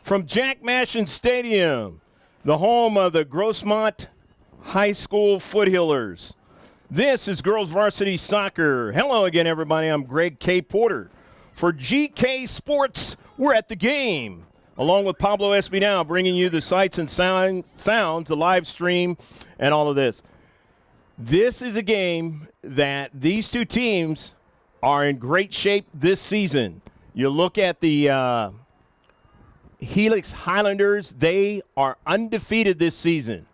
from Jack Mashin Stadium, the home of the Grossmont High School Foothillers. This is girls varsity soccer. Hello again, everybody. I'm Greg K. Porter. For GK Sports, we're at the game, along with Pablo Espinal, bringing you the sights and sounds, the live stream, and all of this. This is a game that these two teams are in great shape this season. You look at the Helix Highlanders, they are undefeated this season.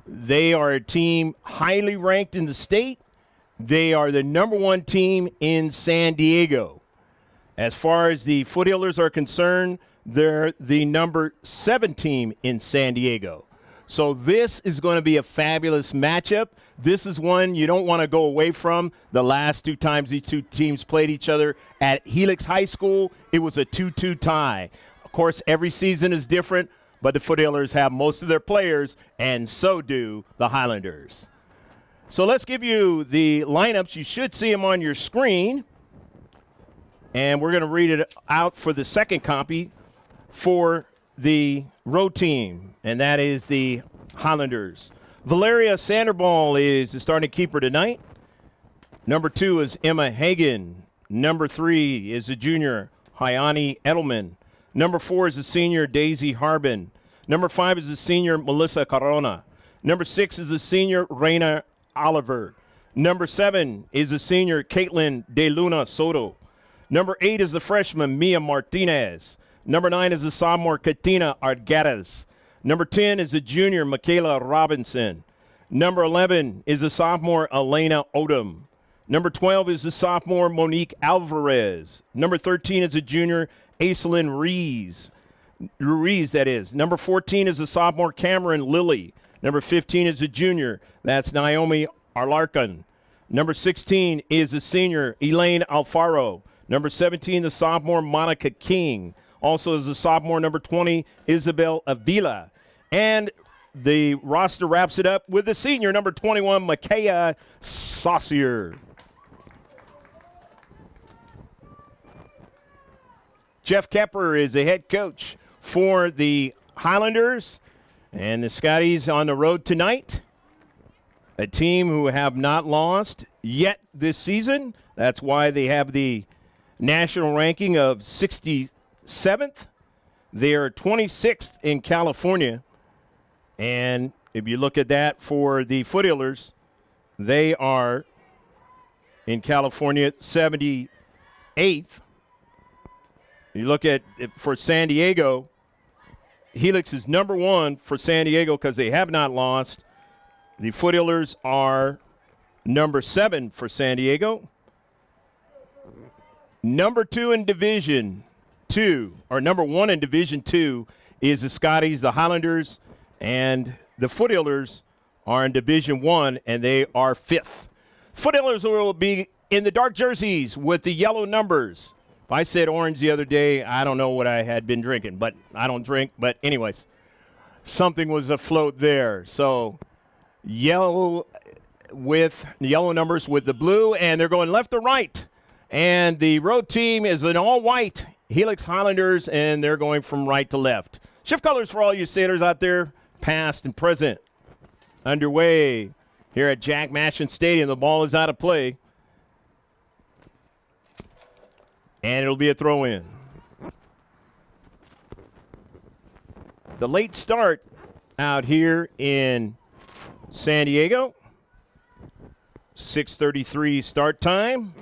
They are a team highly ranked in the state. They are the number one team in San Diego. As far as the Foothillers are concerned, they're the number 7 team in San Diego. So this is going to be a fabulous matchup. This is one you don't want to go away from. The last 2 times these two teams played each other at Helix High School, it was a 2-2 tie. Of course, every season is different, but the Foothillers have most of their players, and so do the Highlanders. So let's give you the lineups. You should see them on your screen, and we're going to read it out for the second copy for the road team, and that is the Highlanders. Valeria Sandoval is the starting keeper tonight. Number 2 is Emma Hagen. Number 3 is the junior Hyani Edelman. Number 4 is the senior Daisy Harbin. Number 5 is the senior Melissa Corona. Number 6 is the senior Reina Oliver. Number 7 is the senior Caitlin De Luna Soto. Number 8 is the freshman Mia Martinez. Number 9 is the sophomore Katina Argadas. Number 10 is the junior Michaela Robinson. Number 11 is the sophomore Elena Odom. Number 12 is the sophomore Monique Alvarez. Number 13 is the junior Aislinn Ruiz, that is. Number 14 is the sophomore Cameron Lilly. Number 15 is the junior. That's Naomi Arlarcon. Number 16 is the senior Elaine Alfaro. Number 17, the sophomore Monica King. Also is the sophomore number 20, Isabel Avila. And the roster wraps it up with the senior number 21, Makaya Saucier. Jeff Kepper is the head coach for the Highlanders, and the Scotties on the road tonight. A team who have not lost yet this season. That's why they have the national ranking of 67th. They are 26th in California, and if you look at that for the Foothillers, they are in California 78th. You look at it for San Diego, Helix is number 1 for San Diego because they have not lost. The Foothillers are number 7 for San Diego. Number 2 in Division 2, or number 1 in Division 2 is the Scotties, the Highlanders, and the Foothillers are in Division 1, and they are 5th. Foothillers will be in the dark jerseys with the yellow numbers. If I said orange the other day, I don't know what I had been drinking, but I don't drink. But anyways, something was afloat there. So yellow numbers with the blue, and they're going left to right. And the road team is an all-white Helix Highlanders, and they're going from right to left. Shift colors for all you sailors out there, past and present. Underway here at Jack Mashin Stadium. The ball is out of play. And it'll be a throw-in. The late start out here in San Diego. 6:33 start time,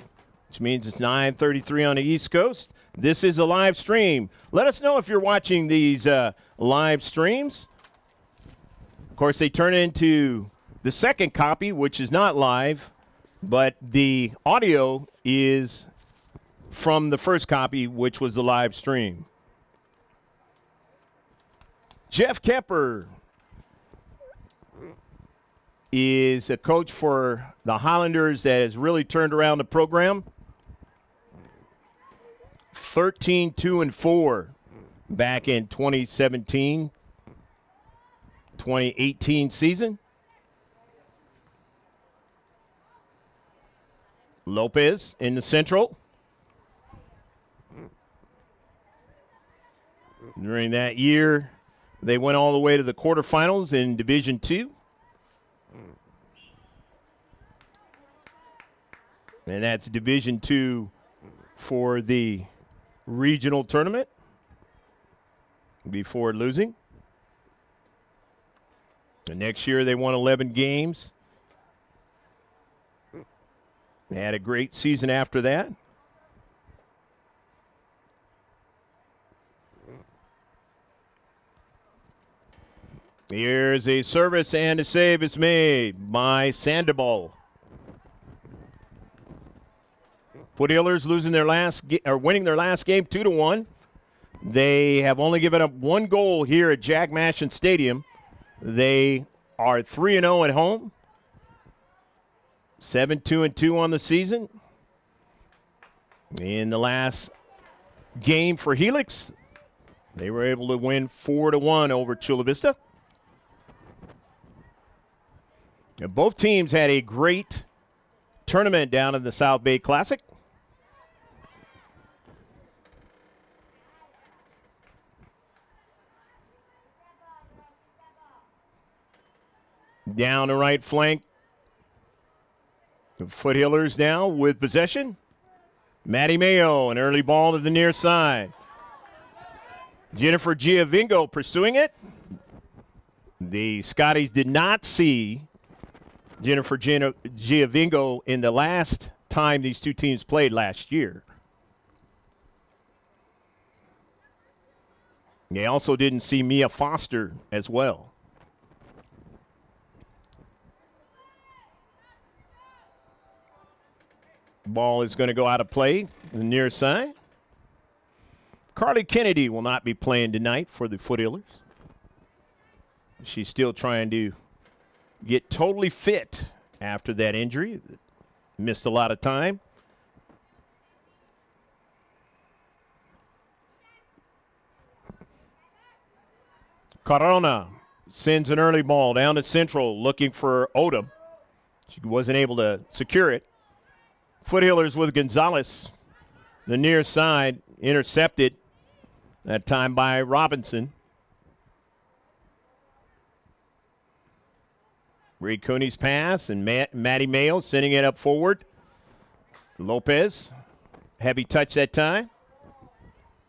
which means it's 9:33 on the East Coast. This is a live stream. Let us know if you're watching these live streams. Of course, they turn into the second copy, which is not live, but the audio is from the first copy, which was the live stream. Jeff Kepper is a coach for the Highlanders that has really turned around the program. 13-2-4 back in 2017-2018 season. Lopez in the central. During that year, they went all the way to the quarterfinals in Division II. And that's Division II for the regional tournament before losing. The next year they won 11 games. They had a great season after that. Here's a service and a save is made by Sandoval. Foothillers losing their winning their last game 2-1. They have only given up one goal here at Jack Mashin Stadium. They are 3-0 at home. 7-2-2 on the season. In the last game for Helix, they were able to win 4-1 over Chula Vista. And both teams had a great tournament down in the South Bay Classic. Down the right flank. The Foothillers now with possession. Maddie Mayo, an early ball to the near side. Jennifer Giovingo pursuing it. The Scotties did not see Jennifer Giovingo in the last time these two teams played last year. They also didn't see Mia Foster as well. Ball is going to go out of play, the near side. Carly Kennedy will not be playing tonight for the Foothillers. She's still trying to get totally fit after that injury. Missed a lot of time. Corona sends an early ball down to Central looking for Odom. She wasn't able to secure it. Foothillers with Gonzalez. The near side intercepted, that time by Robinson. Reed Cooney's pass and Maddie Mayo sending it up forward. Lopez, heavy touch that time.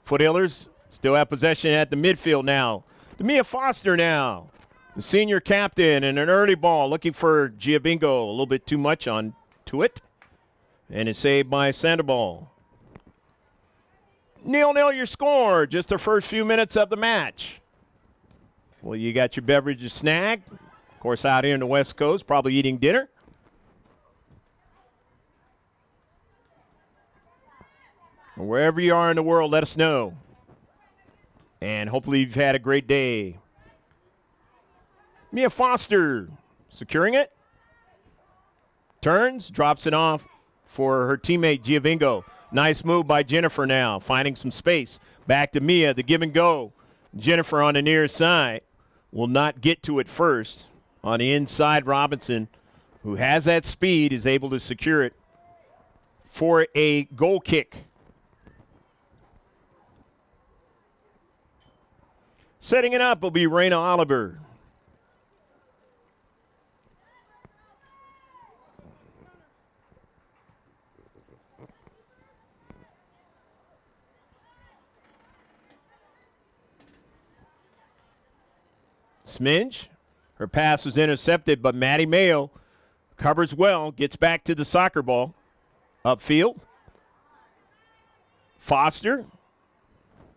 Foothillers still have possession at the midfield now. Mia Foster now, the senior captain, and an early ball looking for Giovingo. A little bit too much on to it. And it's saved by Sandoval. 0-0 your score, just the first few minutes of the match. Well, you got your beverages snagged. Of course, out here in the West Coast, probably eating dinner. Wherever you are in the world, let us know. And hopefully you've had a great day. Mia Foster securing it. Turns, drops it off for her teammate Giovingo. Nice move by Jennifer now, finding some space. Back to Mia, the give and go. Jennifer on the near side will not get to it first. On the inside, Robinson, who has that speed, is able to secure it for a goal kick. Setting it up will be Raina Oliver. Smidge, her pass was intercepted, but Maddie Mayo covers well, gets back to the soccer ball. Upfield. Foster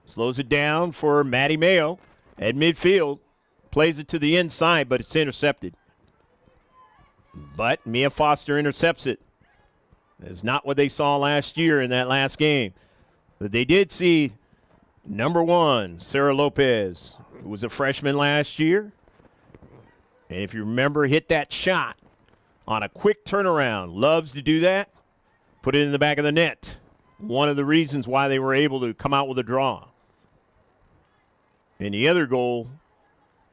slows it down for Maddie Mayo at midfield. Plays it to the inside, but it's intercepted. But Mia Foster intercepts it. That's not what they saw last year in that last game. But they did see number 1, Sarah Lopez, who was a freshman last year. And if you remember, hit that shot on a quick turnaround. Loves to do that. Put it in the back of the net. One of the reasons why they were able to come out with a draw. And the other goal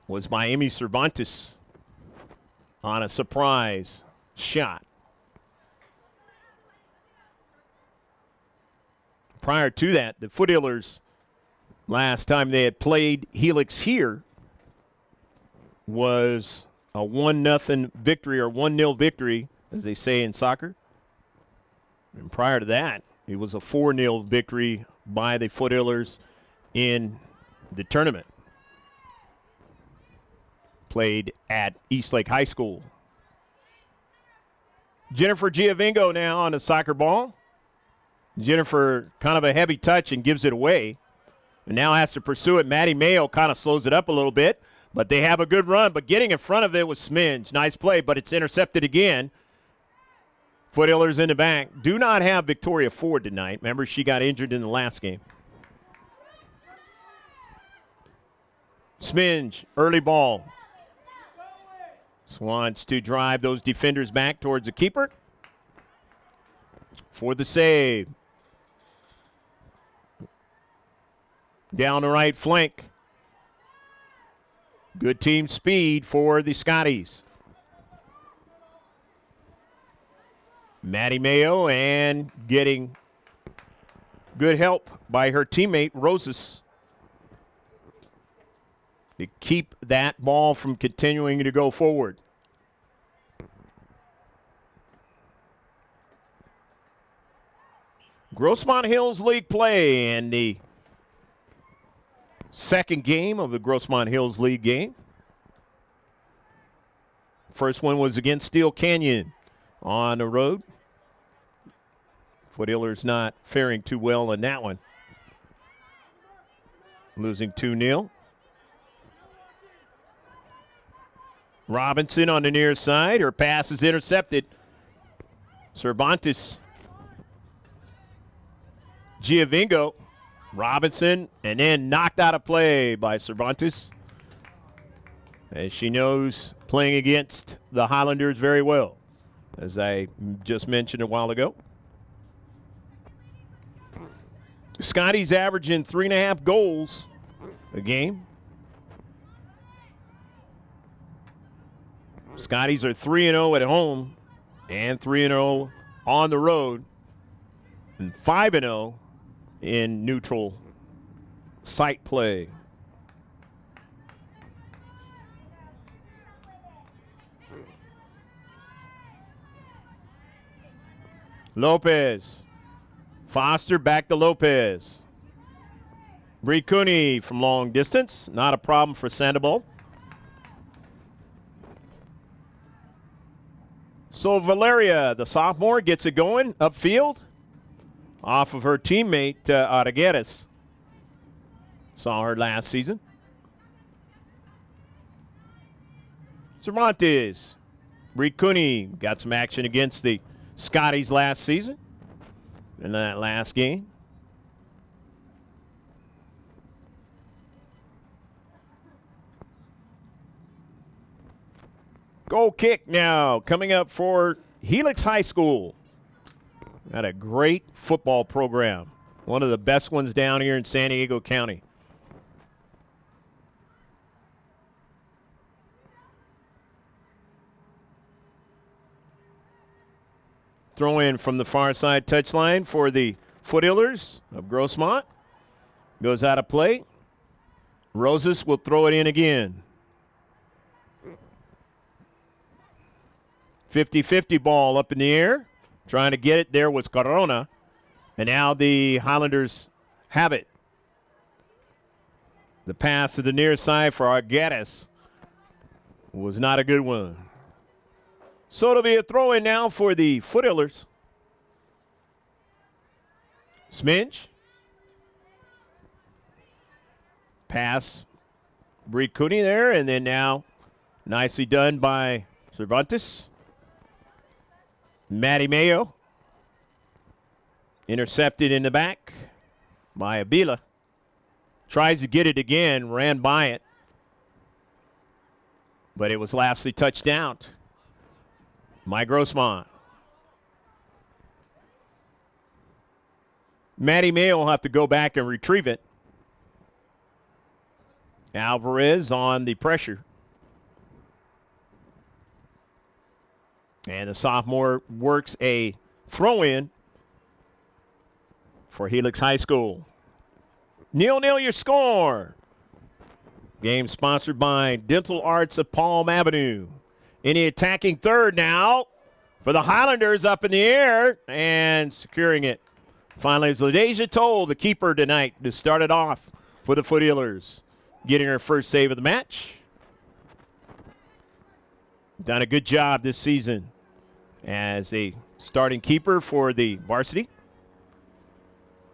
was by Emmy Cervantes on a surprise shot. Prior to that, the Foothillers Last time they had played Helix here was a 1-0 victory, or 1-0 victory, as they say in soccer. And prior to that, it was a 4-0 victory by the Foothillers in the tournament. Played at Eastlake High School. Jennifer Giovingo now on the soccer ball. Jennifer kind of a heavy touch and gives it away. And now has to pursue it. Maddie Mayo kind of slows it up a little bit. But they have a good run. But getting in front of it was Sminge. Nice play, but it's intercepted again. Foothillers in the back. Do not have Victoria Ford tonight. Remember, she got injured in the last game. Sminge, early ball. Wants to drive those defenders back towards the keeper for the save. Down the right flank. Good team speed for the Scotties. Maddie Mayo, and getting good help by her teammate Rosas to keep that ball from continuing to go forward. Grossmont Hills League play, and the second game of the Grossmont Hills League game. First one was against Steel Canyon on the road. Foothillers not faring too well in that one. Losing 2-0. Robinson on the near side. Her pass is intercepted. Cervantes. Giovingo. Robinson, and then knocked out of play by Cervantes, as she knows playing against the Highlanders very well, as I just mentioned a while ago. Scotty's averaging 3.5 goals a game. Scotties are 3-0 at home and 3-0 on the road, and 5-0 in neutral site play. Lopez. Foster back to Lopez. Bree Cooney from long distance. Not a problem for Sandoval. So Valeria, the sophomore, gets it going upfield off of her teammate, Aragueras. Saw her last season. Cervantes. Bree Cooney got some action against the Scotties last season in that last game. Goal kick now coming up for Helix High School. Got a great football program. One of the best ones down here in San Diego County. Throw in from the far side touchline for the Foothillers of Grossmont. Goes out of play. Rosas will throw it in again. 50-50 ball up in the air. Trying to get it. There was Corona. And now the Highlanders have it. The pass to the near side for Arguedas was not a good one. So it'll be a throw in now for the Foothillers. Sminge. Pass. Bree Cooney there. And then now nicely done by Cervantes. Maddie Mayo. Intercepted in the back by Abila. Tries to get it again. Ran by it. But it was lastly touched out. My Grossmont. Maddie Mayo will have to go back and retrieve it. Alvarez on the pressure. And the sophomore works a throw-in for Helix High School. 0-0 your score. Game sponsored by Dental Arts of Palm Avenue. In the attacking third now for the Highlanders, up in the air and securing it. Finally, it's LaDeja Toll, the keeper tonight, to start it off for the Foothillers, getting her first save of the match. Done a good job this season as a starting keeper for the Varsity.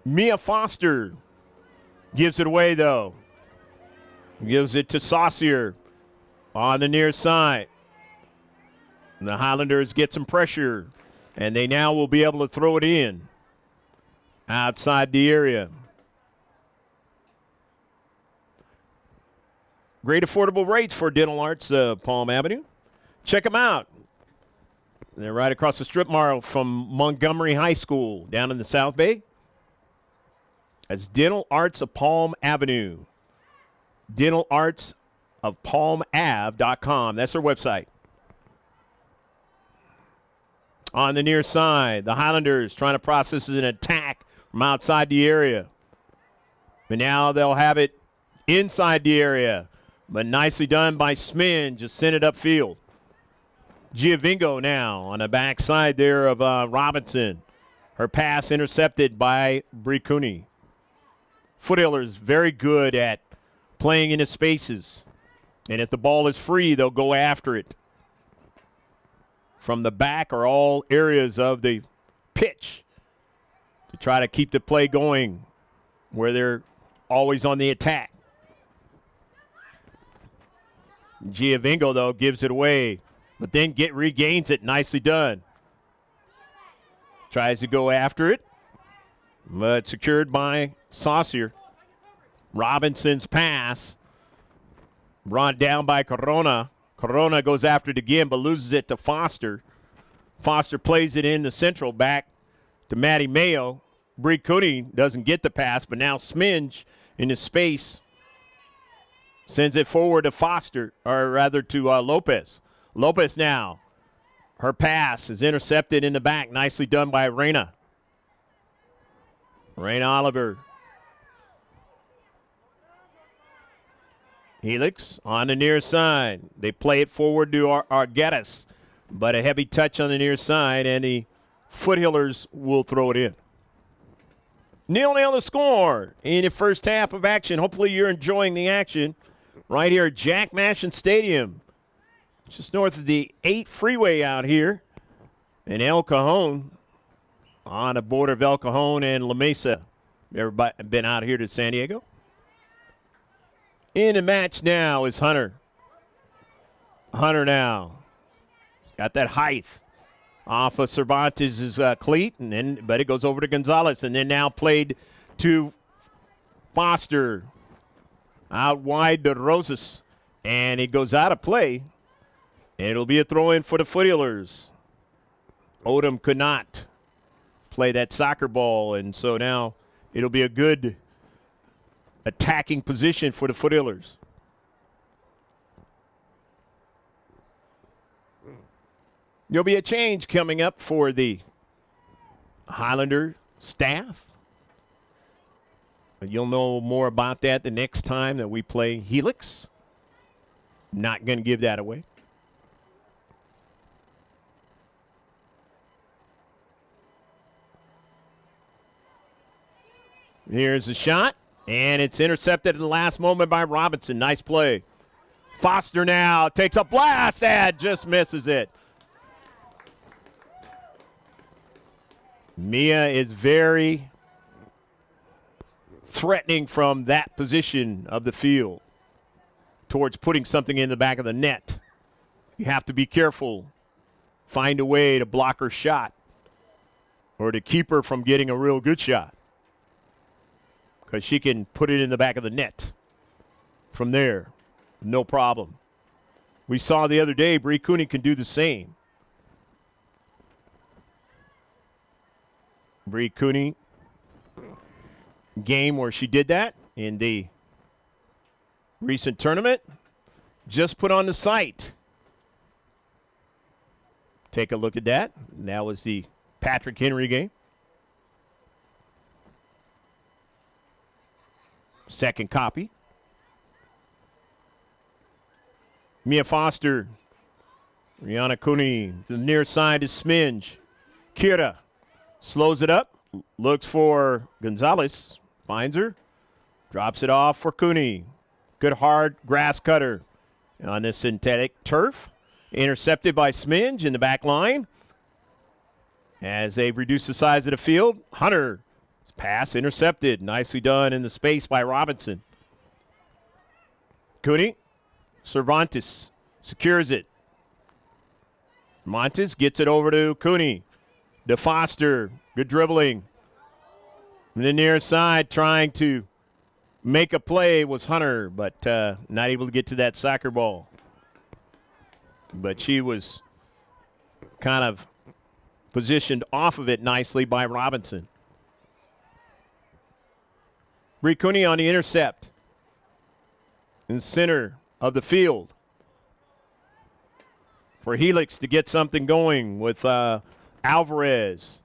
Mia Foster gives it away, though. Gives it to Saucier on the near side. And the Highlanders get some pressure, and they now will be able to throw it in outside the area. Great affordable rates for Dental Arts Palm Avenue. Check them out. They're right across the strip mall from Montgomery High School down in the South Bay. That's Dental Arts of Palm Avenue. Dental Arts of PalmAve.com. That's their website. On the near side, the Highlanders trying to process an attack from outside the area. But now they'll have it inside the area. But nicely done by Smin. Just sent it upfield. Giovingo now on the backside there of Robinson. Her pass intercepted by Bricuni. Foothillers very good at playing into spaces. And if the ball is free, they'll go after it. From the back or all areas of the pitch to try to keep the play going where they're always on the attack. Giovingo, though, gives it away, but then regains it. Nicely done. Tries to go after it, but secured by Saucier. Robinson's pass brought down by Corona. Corona goes after it again, but loses it to Foster. Foster plays it in the central back to Maddie Mayo. Bricuni doesn't get the pass, but now Sminge in the space sends it forward to Foster, or rather to Lopez. Lopez now. Her pass is intercepted in the back. Nicely done by Reyna. Reyna Oliver. Helix on the near side. They play it forward to Arguedas, but a heavy touch on the near side, and the Foothillers will throw it in. 0-0 the score in the first half of action. Hopefully you're enjoying the action right here at Jack Mashin Stadium, just north of the 8 freeway out here in El Cajon, on the border of El Cajon and La Mesa. Everybody been out here to San Diego? In the match now is Hunter. Hunter now got that height off of Cervantes' cleat, but it goes over to Gonzalez, and then now played to Foster. Out wide to Rosas, and it goes out of play. And it'll be a throw-in for the Foothillers. Odom could not play that soccer ball, and so now it'll be a good attacking position for the Foothillers. There'll be a change coming up for the Highlander staff. You'll know more about that the next time that we play Helix. Not going to give that away. Here's a shot, and it's intercepted at the last moment by Robinson. Nice play. Foster now takes a blast and just misses it. Mia is very threatening from that position of the field towards putting something in the back of the net. You have to be careful. Find a way to block her shot or to keep her from getting a real good shot, because she can put it in the back of the net from there. No problem. We saw the other day Bree Cooney can do the same. Bree Cooney game where she did that in the recent tournament, just put on the site. Take a look at that. That was the Patrick Henry game. Second copy. Mia Foster. Rihanna Cooney. To the near side is Sminge. Kira slows it up. Looks for Gonzalez. Finds her. Drops it off for Cooney. Good hard grass cutter on this synthetic turf. Intercepted by Sminge in the back line. As they've reduced the size of the field, Hunter. Pass intercepted. Nicely done in the space by Robinson. Cooney. Cervantes secures it. Montes gets it over to Cooney. DeFoster. Good dribbling. From the near side trying to make a play was Hunter, but not able to get to that soccer ball. But she was kind of positioned off of it nicely by Robinson. Bree Cooney on the intercept. In the center of the field. For Helix to get something going with Alvarez.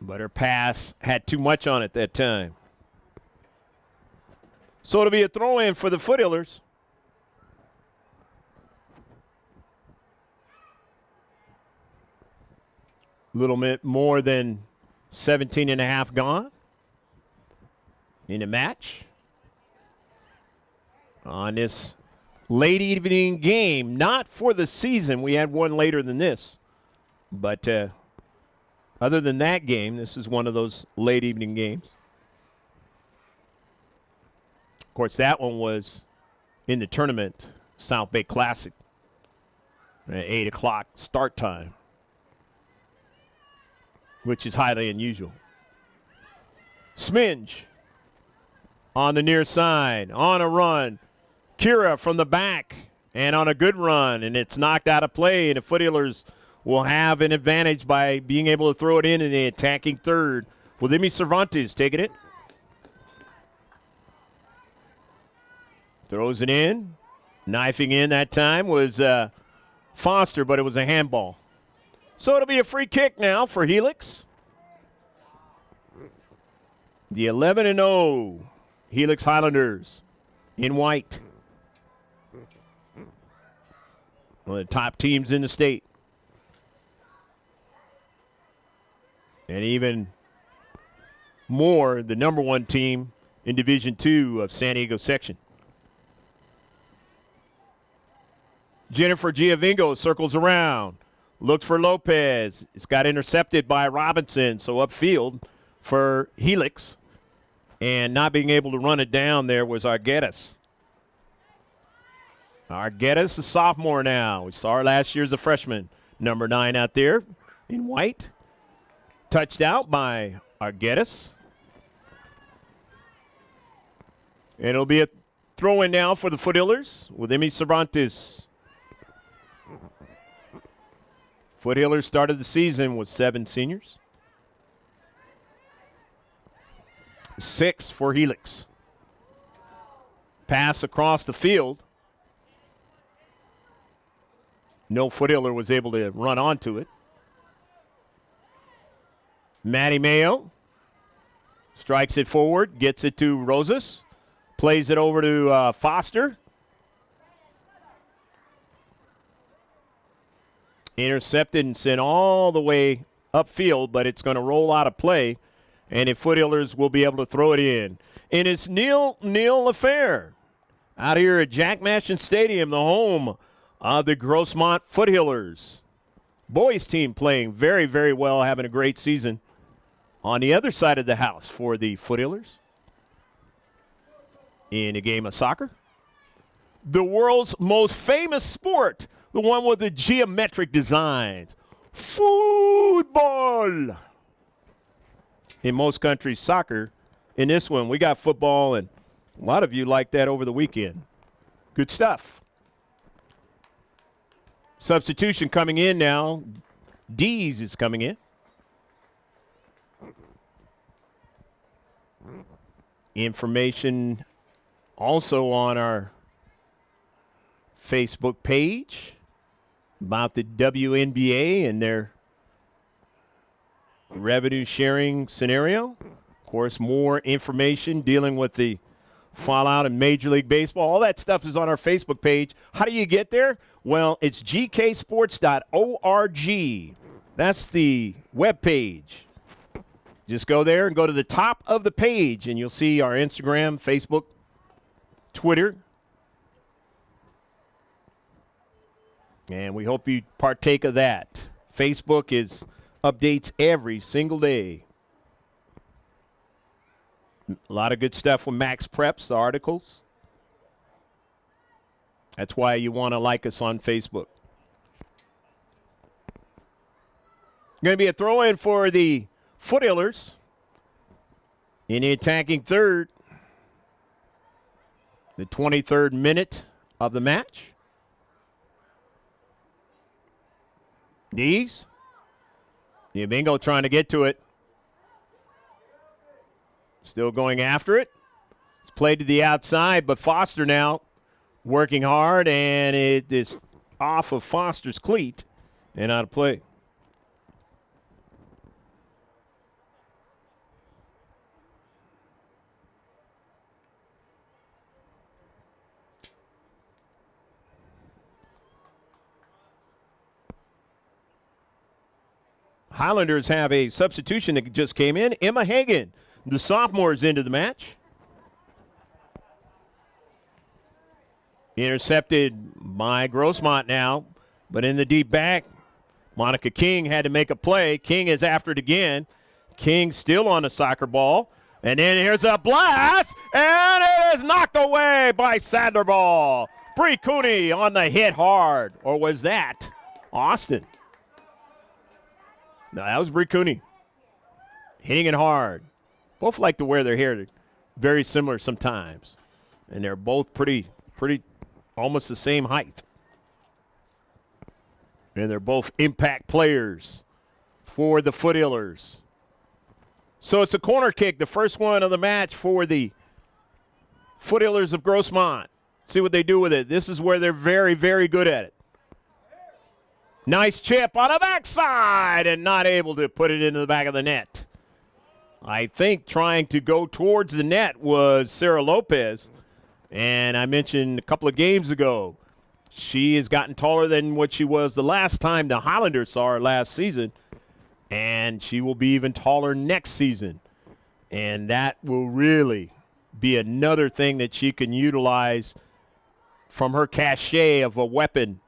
But her pass had too much on it that time. So it'll be a throw-in for the Foothillers. A little bit more than 17 and a half gone in the match. On this late evening game, not for the season. We had one later than this. But other than that game, this is one of those late evening games. Of course, that one was in the tournament, South Bay Classic, at 8 o'clock start time, which is highly unusual. Sminge on the near side, on a run. Kira from the back, and on a good run, and it's knocked out of play, and the Foothillers will have an advantage by being able to throw it in the attacking third. With Emi Cervantes taking it. Throws it in. Knifing in that time was Foster, but it was a handball. So it'll be a free kick now for Helix. The 11-0 Helix Highlanders in white. One of the top teams in the state. And even more, the number one team in Division II of San Diego section. Jennifer Giovingo circles around. Looks for Lopez. It's got intercepted by Robinson, so upfield for Helix. And not being able to run it down there was Arguedas. Arguedas, a sophomore now. We saw her last year as a freshman. Number 9 out there in white. Touched out by Arguedas. And it'll be a throw-in now for the Foothillers with Emi Cervantes. Foothillers started the season with 7 seniors. 6 for Helix. Pass across the field. No Foothiller was able to run onto it. Maddie Mayo strikes it forward, gets it to Rosas, plays it over to Foster. Intercepted and sent all the way upfield, but it's going to roll out of play, and the Foothillers will be able to throw it in. And it's nil affair out here at Jack Mashin Stadium, the home of the Grossmont Foothillers. Boys team playing very, very well, having a great season. On the other side of the house for the Foothillers in a game of soccer. The world's most famous sport, the one with the geometric designs. Football. In most countries, soccer. In this one, we got football, and a lot of you like that over the weekend. Good stuff. Substitution coming in now. Dees is coming in. Information also on our Facebook page about the WNBA and their revenue sharing scenario. Of course, more information dealing with the fallout in Major League Baseball. All that stuff is on our Facebook page. How do you get there? Well, it's gksports.org. That's the web page. Just go there and go to the top of the page, and you'll see our Instagram, Facebook, Twitter. And we hope you partake of that. Facebook is updates every single day. A lot of good stuff with Max Preps, the articles. That's why you want to like us on Facebook. Going to be a throw-in for the Foothillers in the attacking third. The 23rd minute of the match. Knees. Bingo trying to get to it. Still going after it. It's played to the outside, but Foster now working hard, and it is off of Foster's cleat and out of play. Highlanders have a substitution that just came in. Emma Hagan, the sophomore, is into the match. Intercepted by Grossmont now, but in the deep back, Monica King had to make a play. King is after it again. King still on the soccer ball. And then here's a blast, and it is knocked away by Sandoval. Bree Cooney on the hit hard. Or was that Austin? No, that was Bree Cooney. Hitting it hard. Both like to wear their hair. They're very similar sometimes. And they're both pretty almost the same height. And they're both impact players for the Foothillers. So it's a corner kick, the first one of the match for the Foothillers of Grossmont. See what they do with it. This is where they're very, very good at it. Nice chip on the backside and not able to put it into the back of the net. I think trying to go towards the net was Sarah Lopez. And I mentioned a couple of games ago, she has gotten taller than what she was the last time the Highlanders saw her last season. And she will be even taller next season. And that will really be another thing that she can utilize from her cachet of a weapon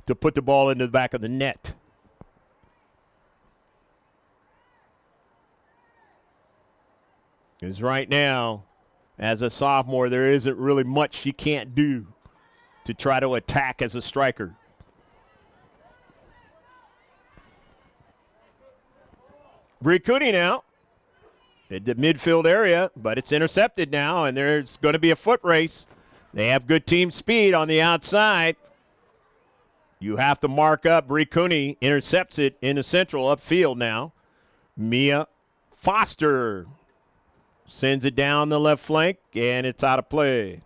to put the ball into the back of the net. Because right now, as a sophomore, there isn't really much she can't do to try to attack as a striker. Bree Cooney now in the midfield area, but it's intercepted now, and there's going to be a foot race. They have good team speed on the outside. You have to mark up. Bree Cooney intercepts it in the central upfield now. Mia Foster sends it down the left flank, and it's out of play.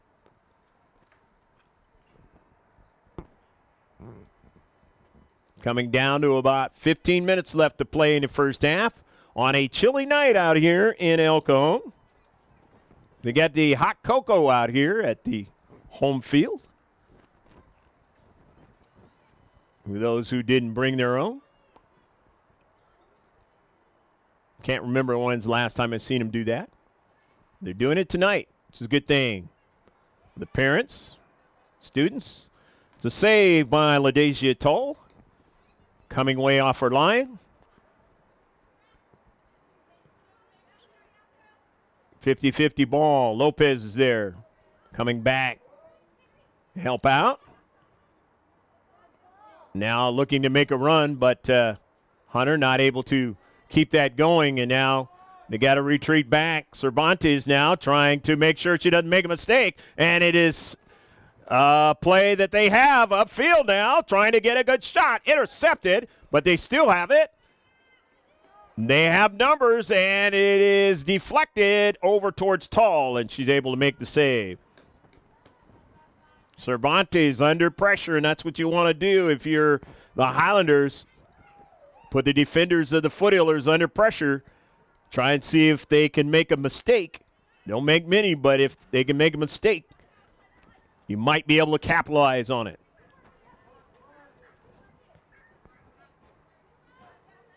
Coming down to about 15 minutes left to play in the first half on a chilly night out here in El Cajon. They got the hot cocoa out here at the home field. For those who didn't bring their own. Can't remember when's the last time I've seen them do that. They're doing it tonight. It's a good thing. The parents, students. It's a save by LaDasia Toll. Coming way off her line. 50-50 ball. Lopez is there. Coming back. Help out. Now looking to make a run, but Hunter not able to keep that going, and now they got to retreat back. Cervantes now trying to make sure she doesn't make a mistake, and it is a play that they have upfield now, trying to get a good shot. Intercepted, but they still have it. They have numbers, and it is deflected over towards Tall, and she's able to make the save. Cervantes under pressure, and that's what you want to do if you're the Highlanders. Put the defenders of the Foothillers under pressure Try and see if they can make a mistake. Don't make many, but if they can make a mistake, you might be able to capitalize on it.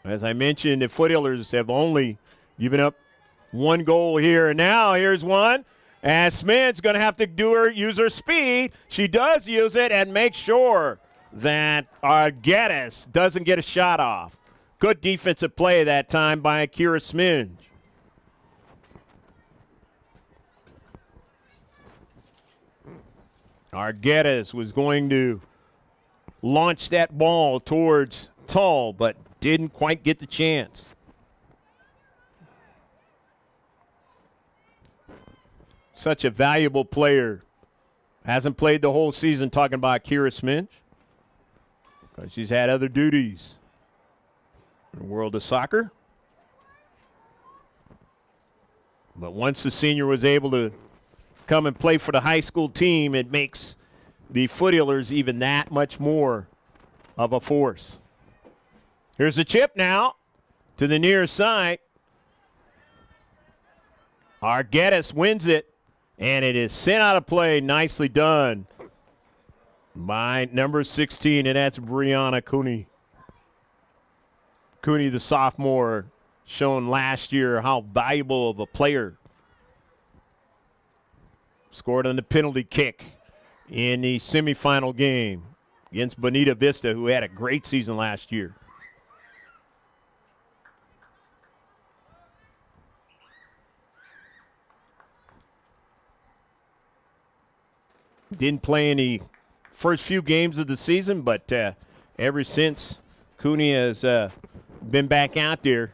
As I mentioned, the Foothillers have only given up one goal here. And now here's one. And Smith's going to have to use her speed. She does use it and make sure that Geddes doesn't get a shot off. Good defensive play that time by Kira Sminge. Geddes was going to launch that ball towards Tull, but didn't quite get the chance. Such a valuable player. Hasn't played the whole season, talking about Kira Sminge, because she's had other duties in the world of soccer. But once the senior was able to come and play for the high school team, it makes the Foothillers even that much more of a force. Here's a chip now to the near side. Geddes wins it, and it is sent out of play. Nicely done by number 16, and that's Brianna Cooney. Cooney, the sophomore, shown last year how valuable of a player. Scored on the penalty kick in the semifinal game against Bonita Vista, who had a great season last year. Didn't play any first few games of the season, but ever since Cooney has been back out there,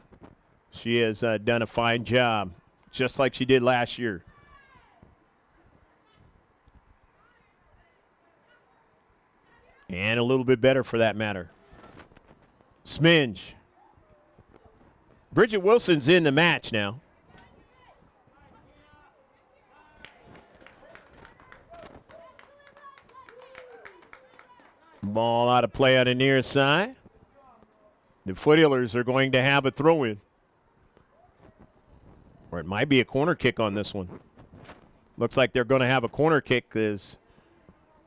she has done a fine job, just like she did last year. And a little bit better for that matter. Sminge. Bridget Wilson's in the match now. Ball out of play on the near side. The Foothillers are going to have a throw-in. Or it might be a corner kick on this one. Looks like they're going to have a corner kick as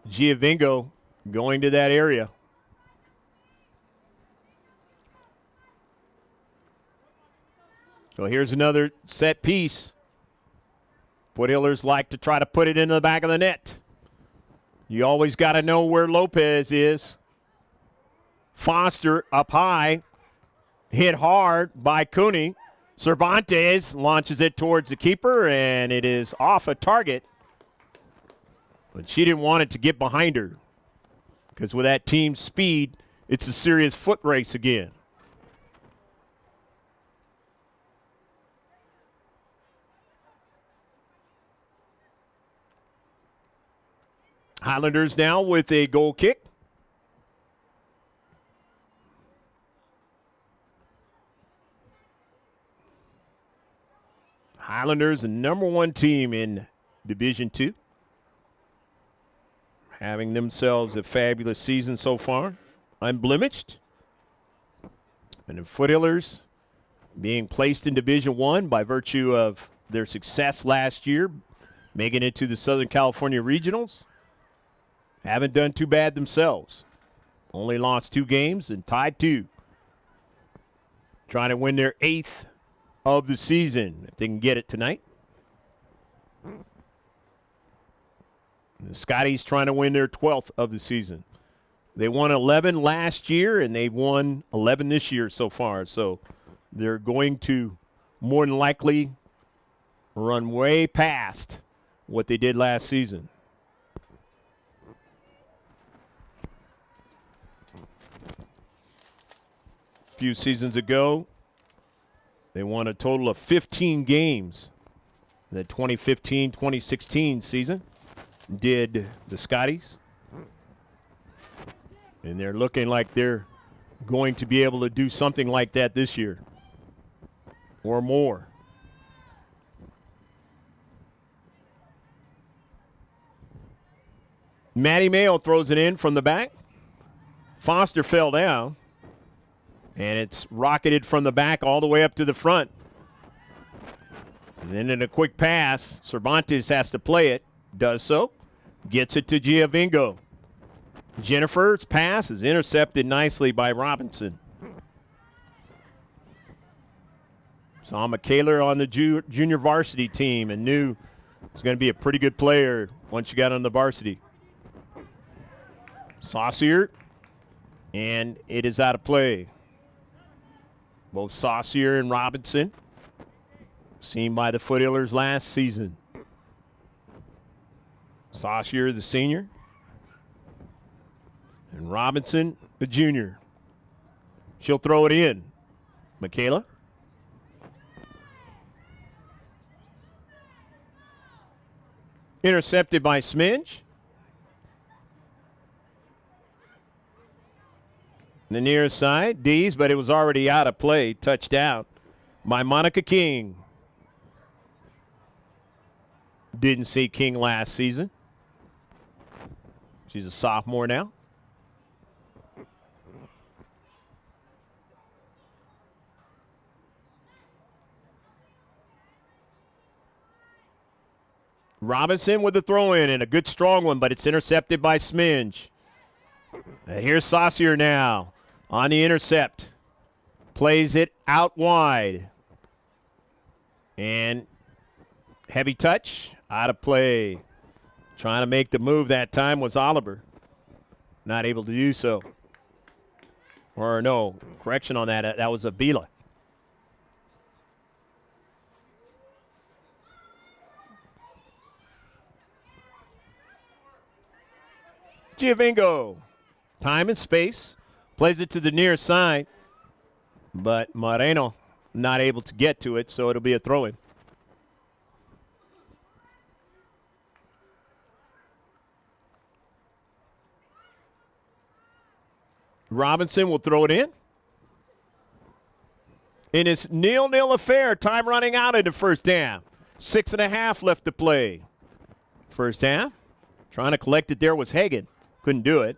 Giovingo going to that area. So here's another set piece. Foothillers like to try to put it into the back of the net. You always got to know where Lopez is. Foster up high, hit hard by Cooney. Cervantes launches it towards the keeper, and it is off a target. But she didn't want it to get behind her, because with that team speed, it's a serious foot race again. Highlanders now with a goal kick. Highlanders, the number one team in Division II. Having themselves a fabulous season so far, unblemished. And the Foothillers being placed in Division I by virtue of their success last year, making it to the Southern California Regionals. Haven't done too bad themselves. Only lost 2 games and tied 2. Trying to win their 8th of the season, if they can get it tonight. The Scotties trying to win their 12th of the season. They won 11 last year, and they've won 11 this year so far. So they're going to more than likely run way past what they did last season. A few seasons ago, they won a total of 15 games. The 2015-2016 season did the Scotties. And they're looking like they're going to be able to do something like that this year or more. Maddie Mayo throws it in from the back. Foster fell down. And it's rocketed from the back all the way up to the front. And then in a quick pass, Cervantes has to play it. Does so. Gets it to Giovingo. Jennifer's pass is intercepted nicely by Robinson. Saw Michaela on the junior varsity team and knew he was going to be a pretty good player once you got on the varsity. Saucier, and it is out of play. Both Saucier and Robinson, seen by the Foothillers last season. Saucier, the senior, and Robinson, the junior. She'll throw it in. Michaela. Intercepted by Smidge. The near side, D's, but it was already out of play. Touchdown by Monica King. Didn't see King last season. She's a sophomore now. Robinson with the throw-in, and a good strong one, but it's intercepted by Smidge. Here's Saucier now on the intercept. Plays it out wide. And heavy touch, out of play. Trying to make the move that time was Oliver. Not able to do so. Or no, correction on that. That was Avila. Giovingo. Time and space. Plays it to the near side. But Moreno not able to get to it, so it'll be a throw-in. Robinson will throw it in. And it's 0-0 affair. Time running out in the first half. 6.5 left to play. First half. Trying to collect it there was Hagan. Couldn't do it.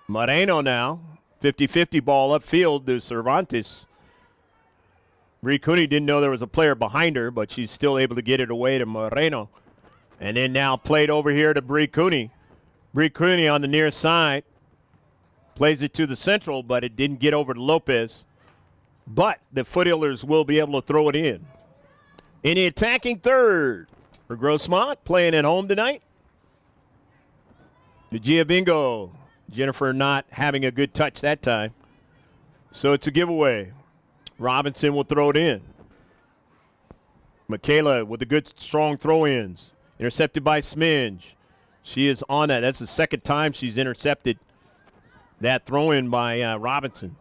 Moreno now. 50-50 ball upfield to Cervantes. Bree Cooney didn't know there was a player behind her, but she's still able to get it away to Moreno. And then now played over here to Bree Cooney. Bree Cooney on the near side. Plays it to the central, but it didn't get over to Lopez. But the Foothillers will be able to throw it in. In the attacking third for Grossmont, playing at home tonight. The Giovingo. Jennifer not having a good touch that time. So it's a giveaway. Robinson will throw it in. Michaela with the good, strong throw-ins. Intercepted by Smidge. She is on that. That's the second time she's intercepted that throw-in by Robinson.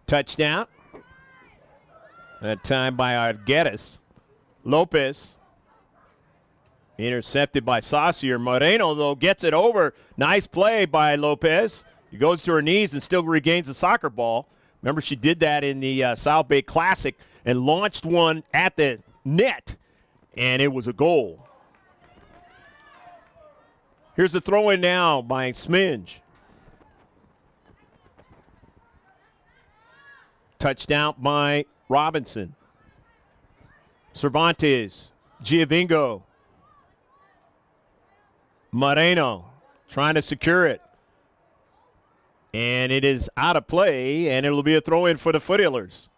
Touchdown. That time by Arguedas. Lopez. Intercepted by Saucier. Moreno, though, gets it over. Nice play by Lopez. He goes to her knees and still regains the soccer ball. Remember, she did that in the South Bay Classic and launched one at the net, and it was a goal. Here's the throw-in now by Smidge. Touchdown by Robinson. Cervantes. Giovingo. Moreno trying to secure it. And it is out of play, and it'll be a throw-in for the Foothillers.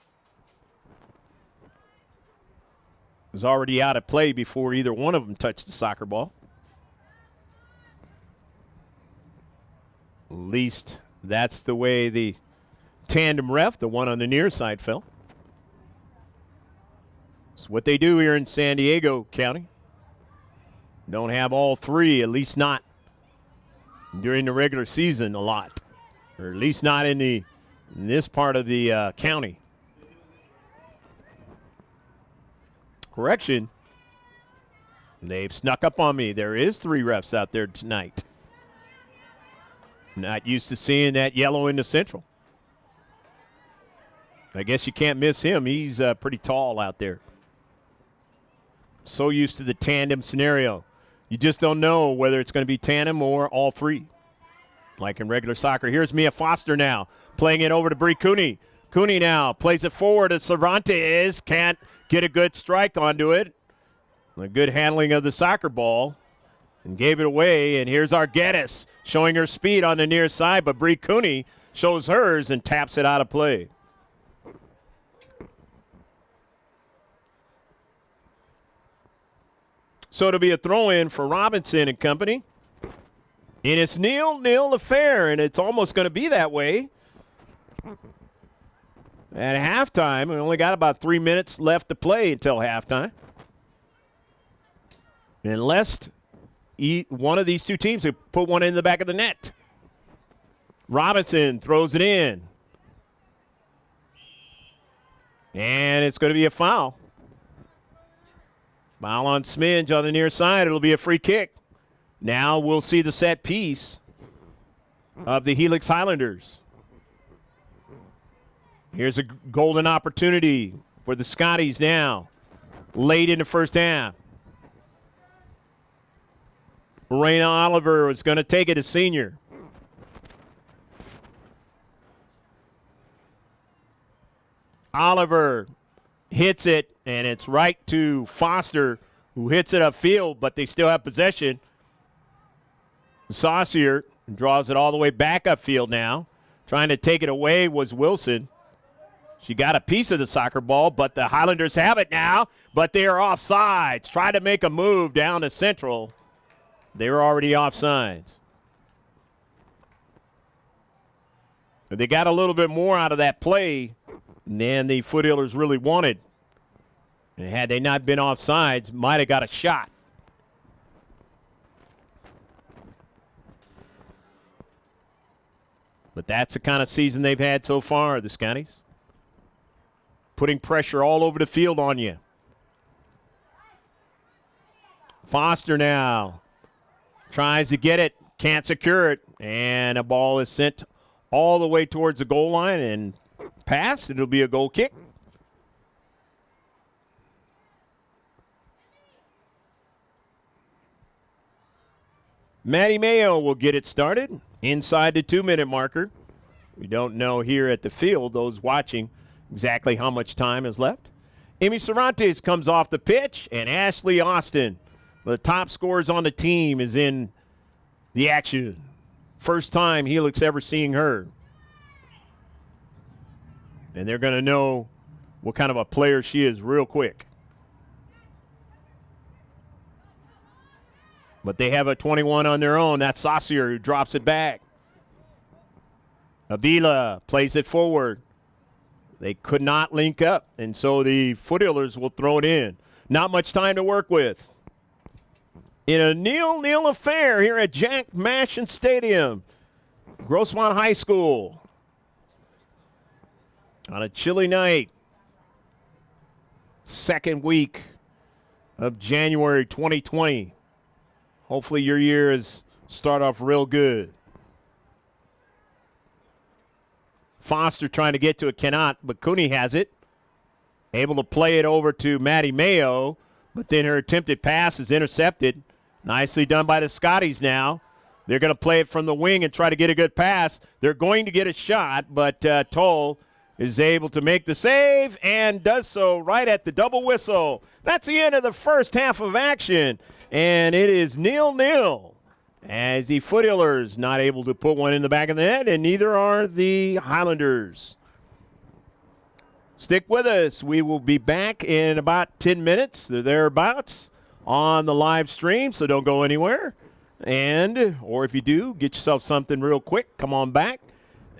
It was already out of play before either one of them touched the soccer ball. At least that's the way the tandem ref, the one on the near side, fell. It's what they do here in San Diego County. Don't have all three, at least not during the regular season a lot. Or at least not in this part of the county. Correction. They've snuck up on me. There is 3 refs out there tonight. Not used to seeing that yellow in the central. I guess you can't miss him. He's pretty tall out there. So used to the tandem scenario. You just don't know whether it's going to be tandem or all 3. like in regular soccer. Here's Mia Foster now, playing it over to Bree Cooney. Cooney now plays it forward to Cervantes. Can't get a good strike onto it. A good handling of the soccer ball. And gave it away. And here's Arguedas showing her speed on the near side. But Bree Cooney shows hers and taps it out of play. So it'll be a throw-in for Robinson and company. And it's 0-0 affair, and it's almost going to be that way. At halftime, we only got about 3 minutes left to play until halftime. Unless one of these two teams have put one in the back of the net. Robinson throws it in. And it's going to be a foul. Foul on Smidge on the near side. It'll be a free kick. Now we'll see the set piece of the Helix Highlanders. Here's a golden opportunity for the Scotties now. Late in the first half. Raina Oliver is going to take it, a senior. Oliver hits it, and it's right to Foster, who hits it upfield, but they still have possession. Saucier draws it all the way back upfield now. Trying to take it away was Wilson. She got a piece of the soccer ball, but the Highlanders have it now, but they are offsides. Try to make a move down to Central. They were already offsides. They got a little bit more out of that play than the Foothillers really wanted. And had they not been offsides, might have got a shot. But that's the kind of season they've had so far, the Scotties. Putting pressure all over the field on you. Foster now tries to get it, can't secure it, and a ball is sent all the way towards the goal line and passed. It'll be a goal kick. Maddie Mayo will get it started inside the 2-minute marker. We don't know here at the field, those watching, exactly how much time is left. Amy Cervantes comes off the pitch, and Ashley Austin, the top scorers on the team, is in the action. First time Helix ever seeing her. And they're going to know what kind of a player she is real quick. But they have a 21 on their own. That's Saucier who drops it back. Avila plays it forward. They could not link up, and so the Foothillers will throw it in. Not much time to work with. In a 0-0 affair here at Jack Mashin Stadium, Grossmont High School. On a chilly night, second week of January 2020. Hopefully your year is start off real good. Foster trying to get to it, cannot, but Cooney has it. Able to play it over to Maddie Mayo, but then her attempted pass is intercepted. Nicely done by the Scotties now. They're going to play it from the wing and try to get a good pass. They're going to get a shot, but Toll is able to make the save and does so right at the double whistle. That's the end of the first half of action, and it is 0-0 as the Foothillers not able to put one in the back of the net, and neither are the Highlanders. Stick with us. We will be back in about 10 minutes, thereabouts, on the live stream, so don't go anywhere. Or if you do, get yourself something real quick. Come on back.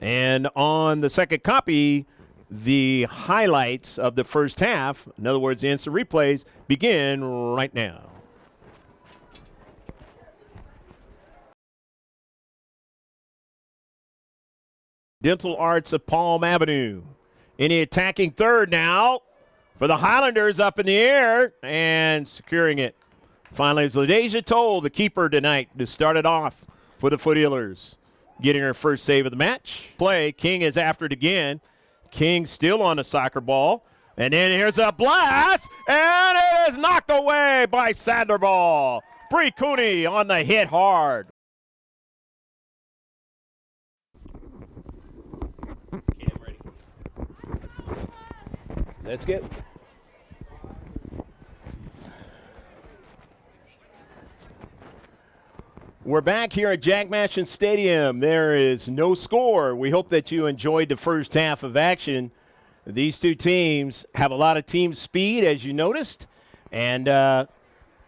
And on the second copy, the highlights of the first half, in other words, the instant replays, begin right now. Dental Arts of Palm Avenue. In the attacking third now for the Highlanders, up in the air and securing it. Finally, it's LaDeja Toll, the keeper tonight, to start it off for the Foothillers, getting her first save of the match. Play, King is after it again. King still on the soccer ball. And then here's a blast, and it is knocked away by Sandoval. Bree Cooney on the hit hard. Let's get. We're back here at Jack Mashin Stadium. There is no score. We hope that you enjoyed the first half of action. These two teams have a lot of team speed, as you noticed, and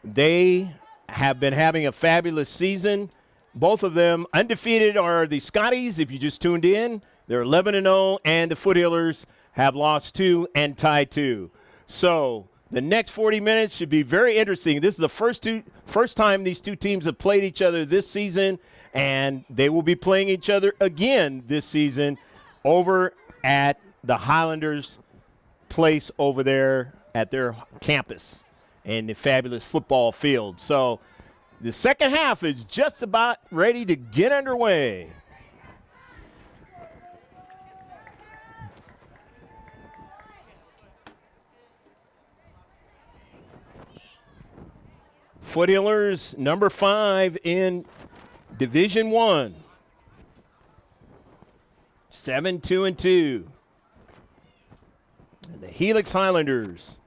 they have been having a fabulous season. Both of them undefeated are the Scotties, if you just tuned in. They're 11-0, and the Foothillers have lost 2 and tied 2. So the next 40 minutes should be very interesting. This is the first time these two teams have played each other this season, and they will be playing each other again this season over at the Highlanders place over there at their campus in the fabulous football field. So the second half is just about ready to get underway. Foothillers, number 5 in Division I. 7-2-2. And the Helix Highlanders,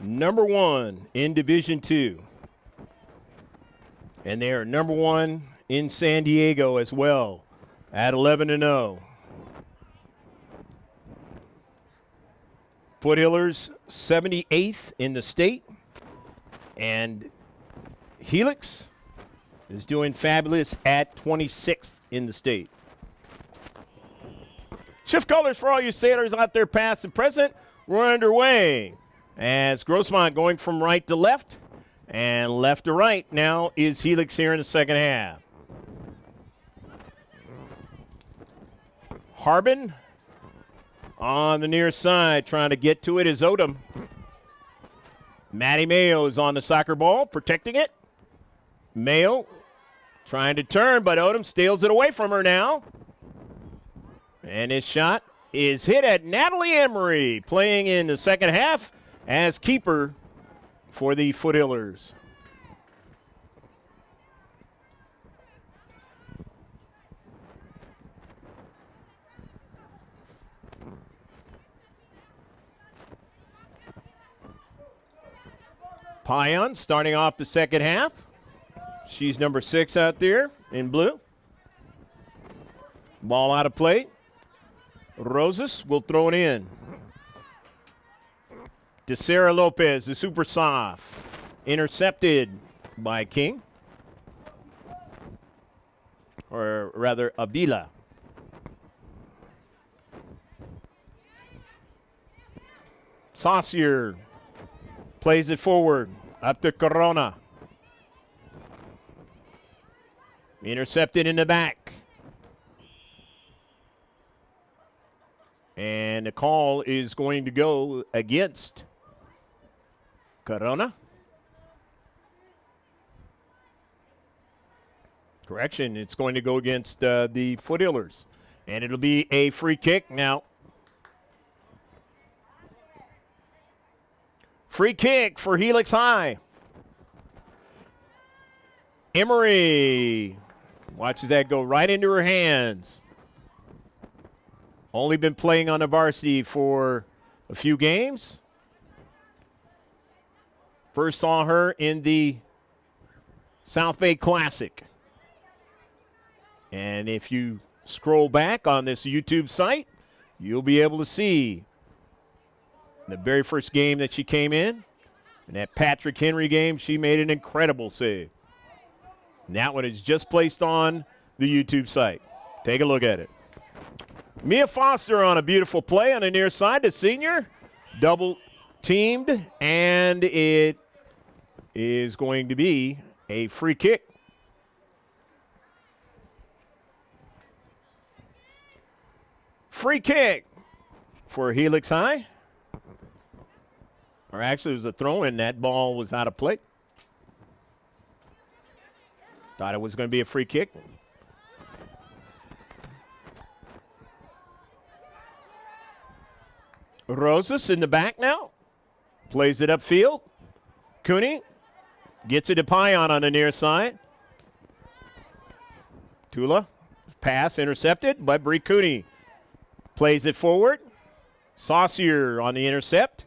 number 1 in Division II. And they are number 1 in San Diego as well at 11-0. Foothillers, 78th in the state. And Helix is doing fabulous at 26th in the state. Shift colors for all you sailors out there past and present. We're underway as Grossmont going from right to left and left to right now is Helix here in the second half. Harbin on the near side trying to get to it is Odom. Matty Mayo is on the soccer ball protecting it. Mayo trying to turn, but Odom steals it away from her now. And his shot is hit at Natalie Emery, playing in the second half as keeper for the Foothillers. Payan starting off the second half. She's number 6 out there in blue. Ball out of play. Rosas will throw it in. To Sarah Lopez, the super soft. Intercepted by King. Or rather, Abila. Saucier plays it forward. Up to Corona. Intercepted in the back. And the call is going to go against Corona. Correction, it's going to go against the Foothillers. And it'll be a free kick now. Free kick for Helix High. Emery watches that go right into her hands. Only been playing on the varsity for a few games. First saw her in the South Bay Classic. And if you scroll back on this YouTube site, you'll be able to see the very first game that she came in. In that Patrick Henry game, she made an incredible save. And that one is just placed on the YouTube site. Take a look at it. Mia Foster on a beautiful play on the near side, the senior. Double teamed, and it is going to be a free kick. Free kick for Helix High. Or actually, it was a throw-in. That ball was out of play. Thought it was going to be a free kick. Rosas in the back now. Plays it upfield. Cooney gets it to Payan on the near side. Tula. Pass intercepted by Bree Cooney. Plays it forward. Saucier on the intercept.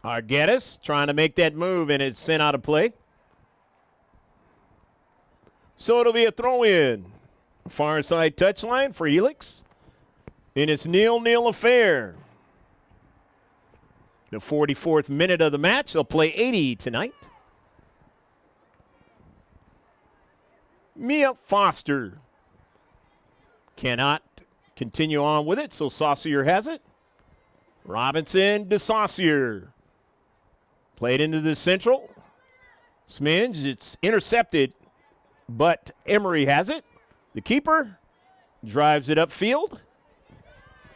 Argettis trying to make that move, and it's sent out of play. So it'll be a throw-in. Far side touchline for Helix. And it's 0-0 affair. The 44th minute of the match. They'll play 80 tonight. Mia Foster cannot continue on with it, so Saucier has it. Robinson to Saucier. Played into the central. Smidge, it's intercepted, but Emery has it. The keeper drives it upfield.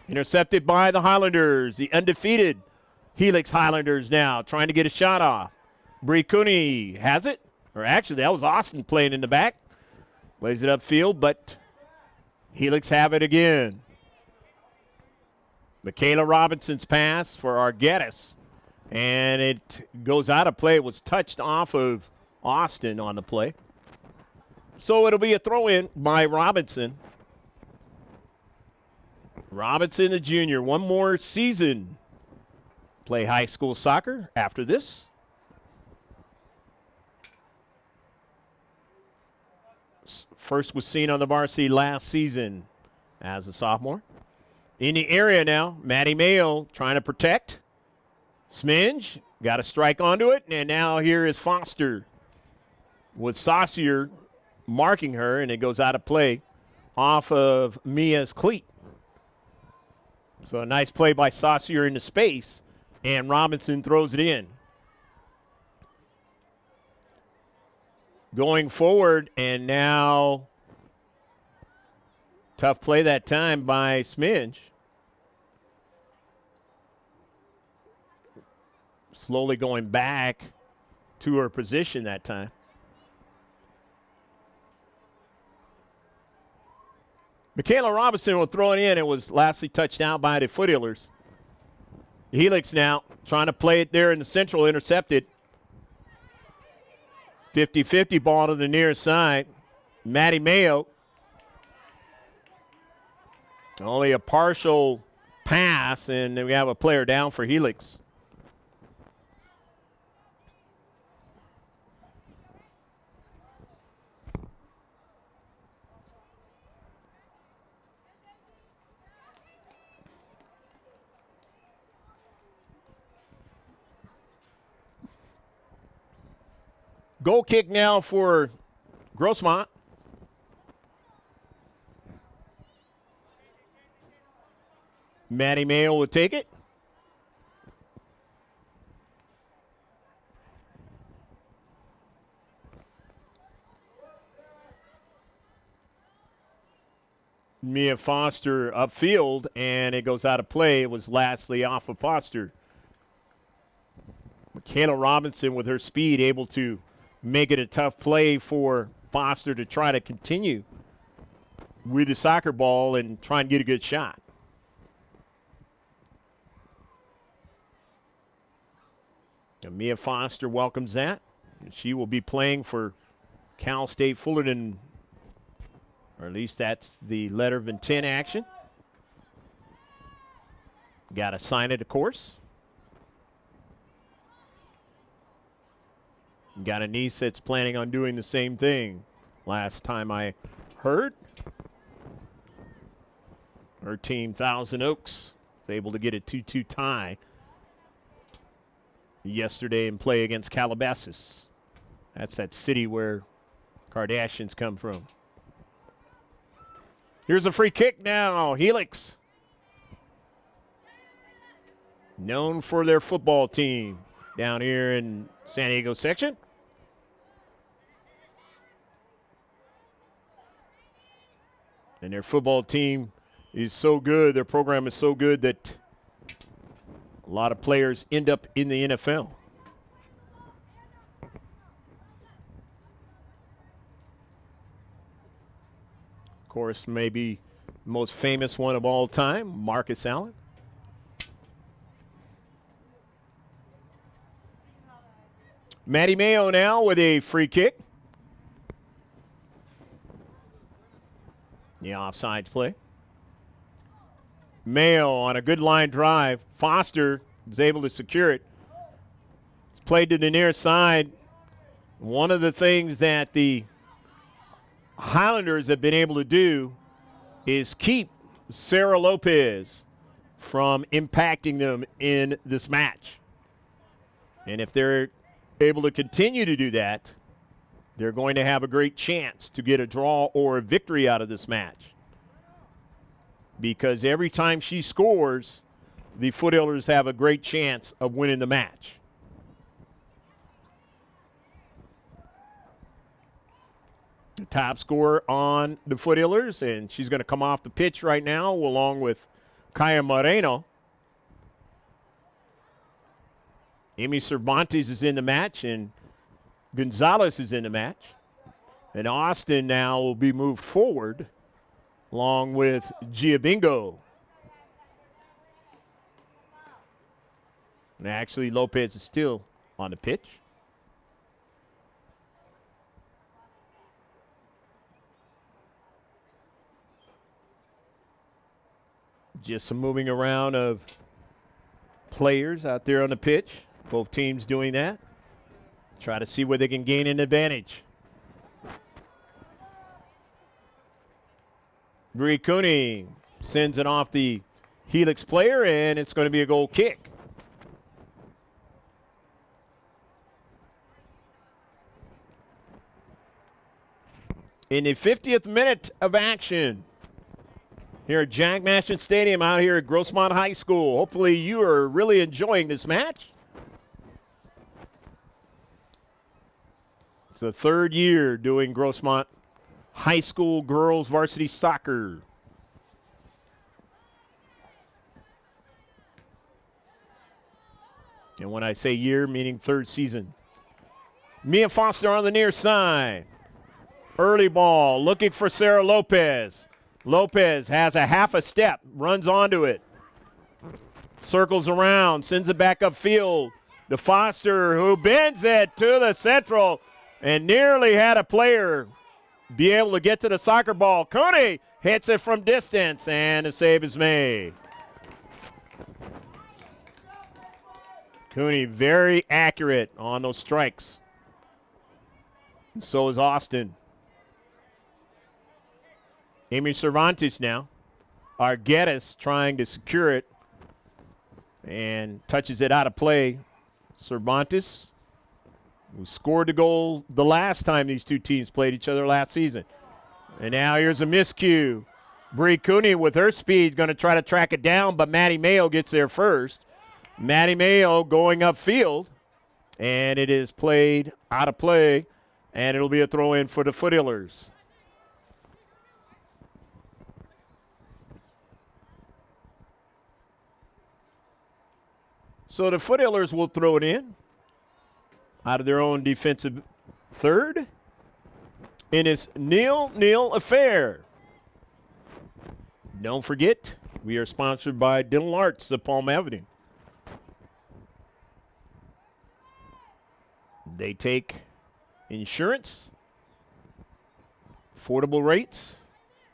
Intercepted by the Highlanders, the undefeated Helix Highlanders now trying to get a shot off. Bree Cooney has it. Or actually, that was Austin playing in the back. Plays it upfield, but Helix have it again. Michaela Robinson's pass for Argettis. And it goes out of play. It was touched off of Austin on the play. So it'll be a throw-in by Robinson. Robinson, the junior, one more season. Play high school soccer after this. First was seen on the varsity last season as a sophomore. In the area now, Maddie Mayo trying to protect. Smidge got a strike onto it, and now here is Foster with Saucier marking her, and it goes out of play off of Mia's cleat. So a nice play by Saucier into space, and Robinson throws it in. Going forward, and now tough play that time by Smidge. Slowly going back to her position that time. Michaela Robinson will throw it in. It was lastly touched out by the Foothillers. Helix now trying to play it there in the central, intercepted. 50-50 ball to the near side. Maddie Mayo. Only a partial pass, and we have a player down for Helix. Goal kick now for Grossmont. Maddie Mayo will take it. Mia Foster upfield, and it goes out of play. It was lastly off of Foster. Michaela Robinson with her speed able to make it a tough play for Foster to try to continue with the soccer ball and try and get a good shot. And Mia Foster welcomes that. She will be playing for Cal State Fullerton, or at least that's the letter of intent action. Got to sign it, of course. Got a niece that's planning on doing the same thing. Last time I heard, her team, Thousand Oaks, was able to get a 2-2 tie yesterday and play against Calabasas. That's that city where Kardashians come from. Here's a free kick now. Helix, known for their football team down here in San Diego section. And their football team is so good, their program is so good that a lot of players end up in the NFL. Of course, maybe the most famous one of all time, Marcus Allen. Maddie Mayo now with a free kick. The offsides play. Mayo on a good line drive. Foster is able to secure it. It's played to the near side. One of the things that the Highlanders have been able to do is keep Sarah Lopez from impacting them in this match. And if they're able to continue to do that, they're going to have a great chance to get a draw or a victory out of this match. Because every time she scores, the Foothillers have a great chance of winning the match. The top scorer on the Foothillers, and she's going to come off the pitch right now along with Kaya Moreno. Amy Cervantes is in the match, and Gonzalez is in the match. And Austin now will be moved forward along with Giabingo. And actually, Lopez is still on the pitch. Just some moving around of players out there on the pitch. Both teams doing that. Try to see where they can gain an advantage. Bree Cooney sends it off the Helix player, and it's going to be a goal kick. In the 50th minute of action here at Jack Manchin Stadium out here at Grossmont High School. Hopefully you are really enjoying this match. It's the third year doing Grossmont High School girls varsity soccer. And when I say year, meaning third season. Mia Foster on the near side. Early ball, looking for Sarah Lopez. Lopez has a half a step, runs onto it. Circles around, sends it back upfield to Foster, who bends it to the central and nearly had a player be able to get to the soccer ball. Cooney hits it from distance, and a save is made. Cooney very accurate on those strikes. And so is Austin. Amy Cervantes now. Arguedas trying to secure it and touches it out of play. Cervantes, who scored the goal the last time these two teams played each other last season. And now here's a miscue. Bree Cooney with her speed going to try to track it down, but Maddie Mayo gets there first. Maddie Mayo going upfield, and it is played out of play, and it'll be a throw in for the Foothillers. So the Foothillers will throw it in out of their own defensive third in this 0-0 affair. Don't forget, we are sponsored by Dental Arts of Palm Avenue. They take insurance, affordable rates,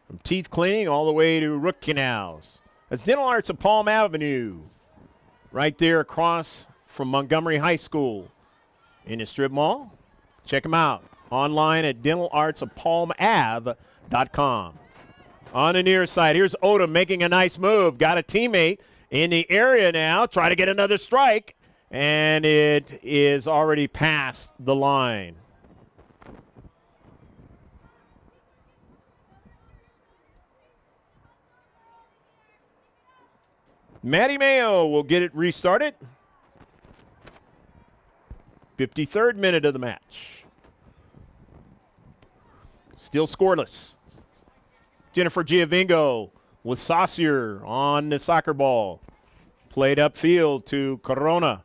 from teeth cleaning all the way to root canals. That's Dental Arts of Palm Avenue, right there across from Montgomery High School in the strip mall. Check them out online at dentalartsofpalmave.com. On the near side, here's Odom making a nice move. Got a teammate in the area now. Try to get another strike, and it is already past the line. Maddie Mayo will get it restarted. 53rd minute of the match. Still scoreless. Jennifer Giavingo with Saucier on the soccer ball. Played upfield to Corona.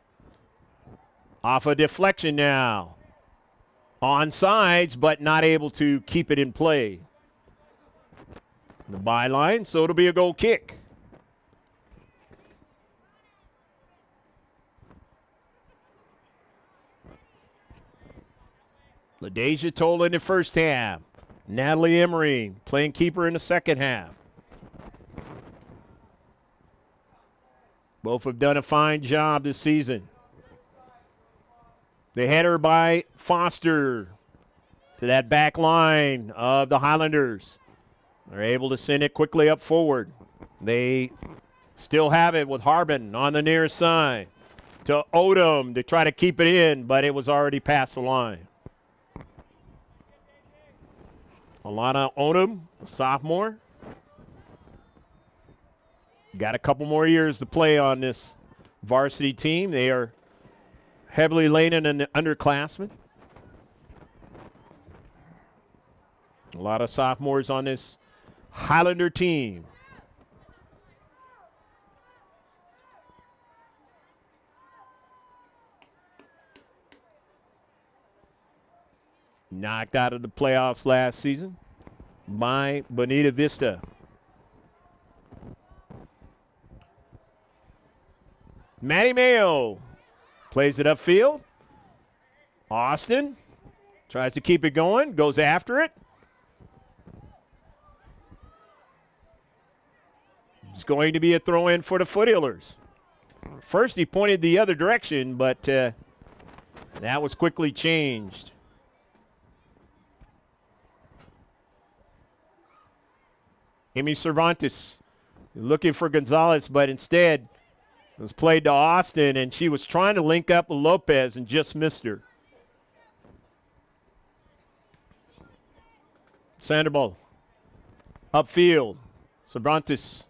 Off a deflection now. Onsides, but not able to keep it in play. The byline, so it'll be a goal kick. LaDeja Toll in the first half. Natalie Emery playing keeper in the second half. Both have done a fine job this season. The header by Foster to that back line of the Highlanders. They're able to send it quickly up forward. They still have it with Harbin on the near side to Odom to try to keep it in, but it was already past the line. Alana Odom, a sophomore. Got a couple more years to play on this varsity team. They are heavily laden in the underclassmen. A lot of sophomores on this Highlander team. Knocked out of the playoffs last season by Bonita Vista. Maddie Mayo plays it upfield. Austin tries to keep it going, goes after it. It's going to be a throw-in for the Foothillers. First he pointed the other direction, but that was quickly changed. Amy Cervantes looking for Gonzalez, but instead it was played to Austin, and she was trying to link up with Lopez and just missed her. Sandoval upfield. Cervantes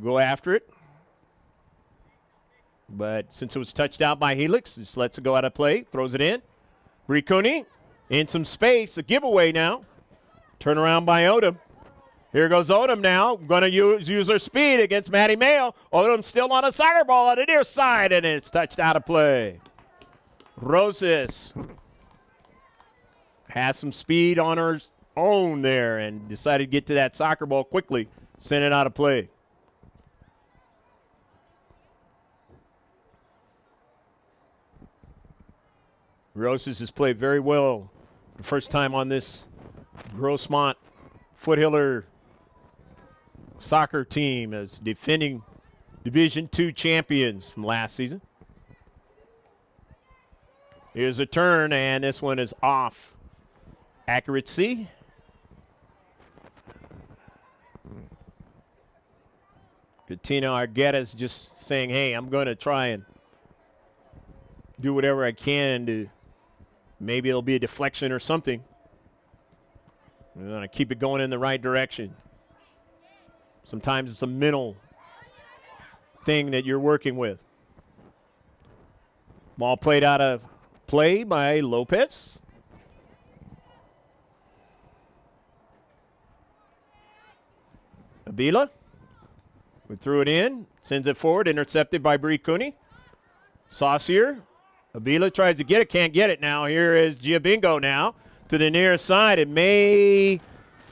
go after it. But since it was touched out by Helix, just lets it go out of play, throws it in. Bricuni in some space, a giveaway now. Turn around by Odom. Here goes Odom now. Going to use her speed against Maddie Mayo. Odom still on a soccer ball on the near side, and it's touched out of play. Roses has some speed on her own there and decided to get to that soccer ball quickly. Sent it out of play. Roses has played very well the first time on this Grossmont Foothiller soccer team as defending Division II champions from last season. Here's a turn, and this one is off. Accuracy. Katina Argueta is just saying, hey, I'm going to try and do whatever I can to maybe it'll be a deflection or something. We're going to keep it going in the right direction. Sometimes it's a mental thing that you're working with. Ball played out of play by Lopez. Avila. We threw it in. Sends it forward. Intercepted by Bricuni. Saucier. Avila tries to get it. Can't get it now. Here is Giabingo now to the near side. It may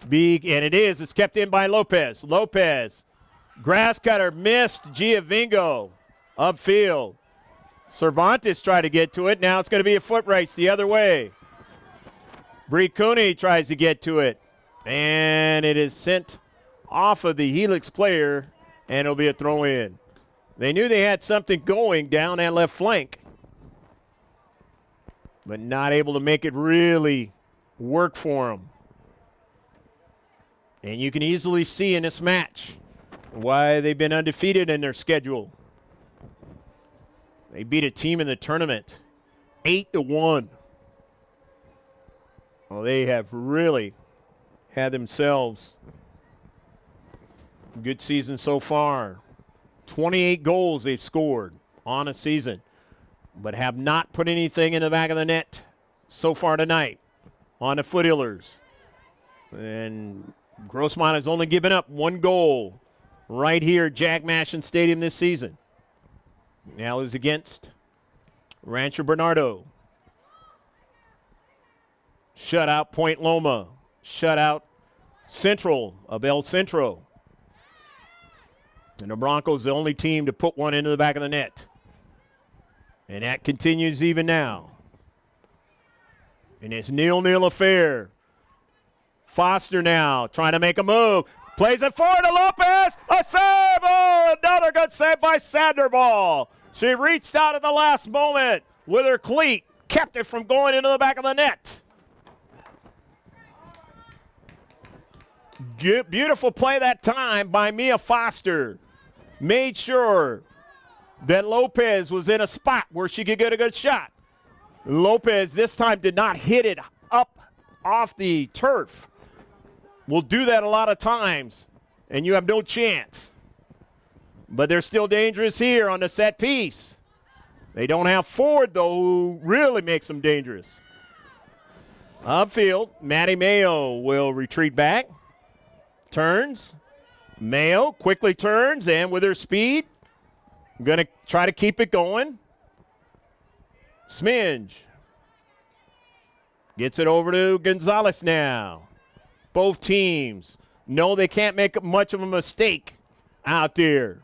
be, and it is. It's kept in by Lopez. Lopez. Grass cutter missed Giavingo upfield. Cervantes tried to get to it. Now it's going to be a foot race the other way. Bricuni tries to get to it. And it is sent off of the Helix player, and it'll be a throw in. They knew they had something going down that left flank, but not able to make it really work for them. And you can easily see in this match why they've been undefeated in their schedule. They beat a team in the tournament 8-1. Well, they have really had themselves a good season so far. 28 goals they've scored on a season, but have not put anything in the back of the net so far tonight on the Foothillers. And Grossmont has only given up one goal right here at Jack Mashin Stadium this season. Now is against Rancho Bernardo. Shutout Point Loma. Shutout Central of El Centro. And the Broncos the only team to put one into the back of the net. And that continues even now. And it's 0-0 affair. Foster now trying to make a move. Plays it forward to Lopez. A save! Oh, another good save by Sandoval. She reached out at the last moment with her cleat. Kept it from going into the back of the net. Beautiful play that time by Mia Foster. Made sure that Lopez was in a spot where she could get a good shot. Lopez this time did not hit it up off the turf. Will do that a lot of times, and you have no chance. But they're still dangerous here on the set piece. They don't have Ford, though, who really makes them dangerous. Upfield, Maddie Mayo will retreat back. Turns. Mayo quickly turns, and with her speed, going to try to keep it going. Smidge gets it over to Gonzalez now. Both teams know they can't make much of a mistake out there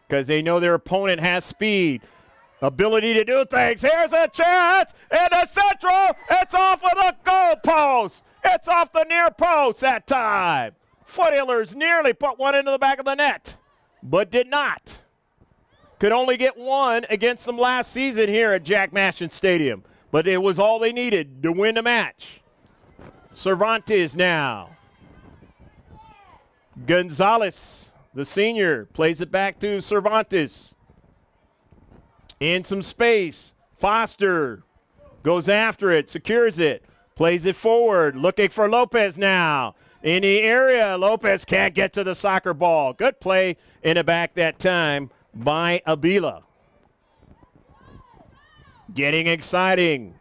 because they know their opponent has speed, ability to do things. Here's a chance in the central. It's off of the goal post. It's off the near post that time. Foothillers nearly put one into the back of the net, but did not. Could only get one against them last season here at Jack Mashin Stadium, but it was all they needed to win the match. Cervantes now. Gonzalez, the senior, plays it back to Cervantes. In some space. Foster goes after it, secures it, plays it forward, looking for Lopez now. In the area, Lopez can't get to the soccer ball. Good play in the back that time by Abila. Getting exciting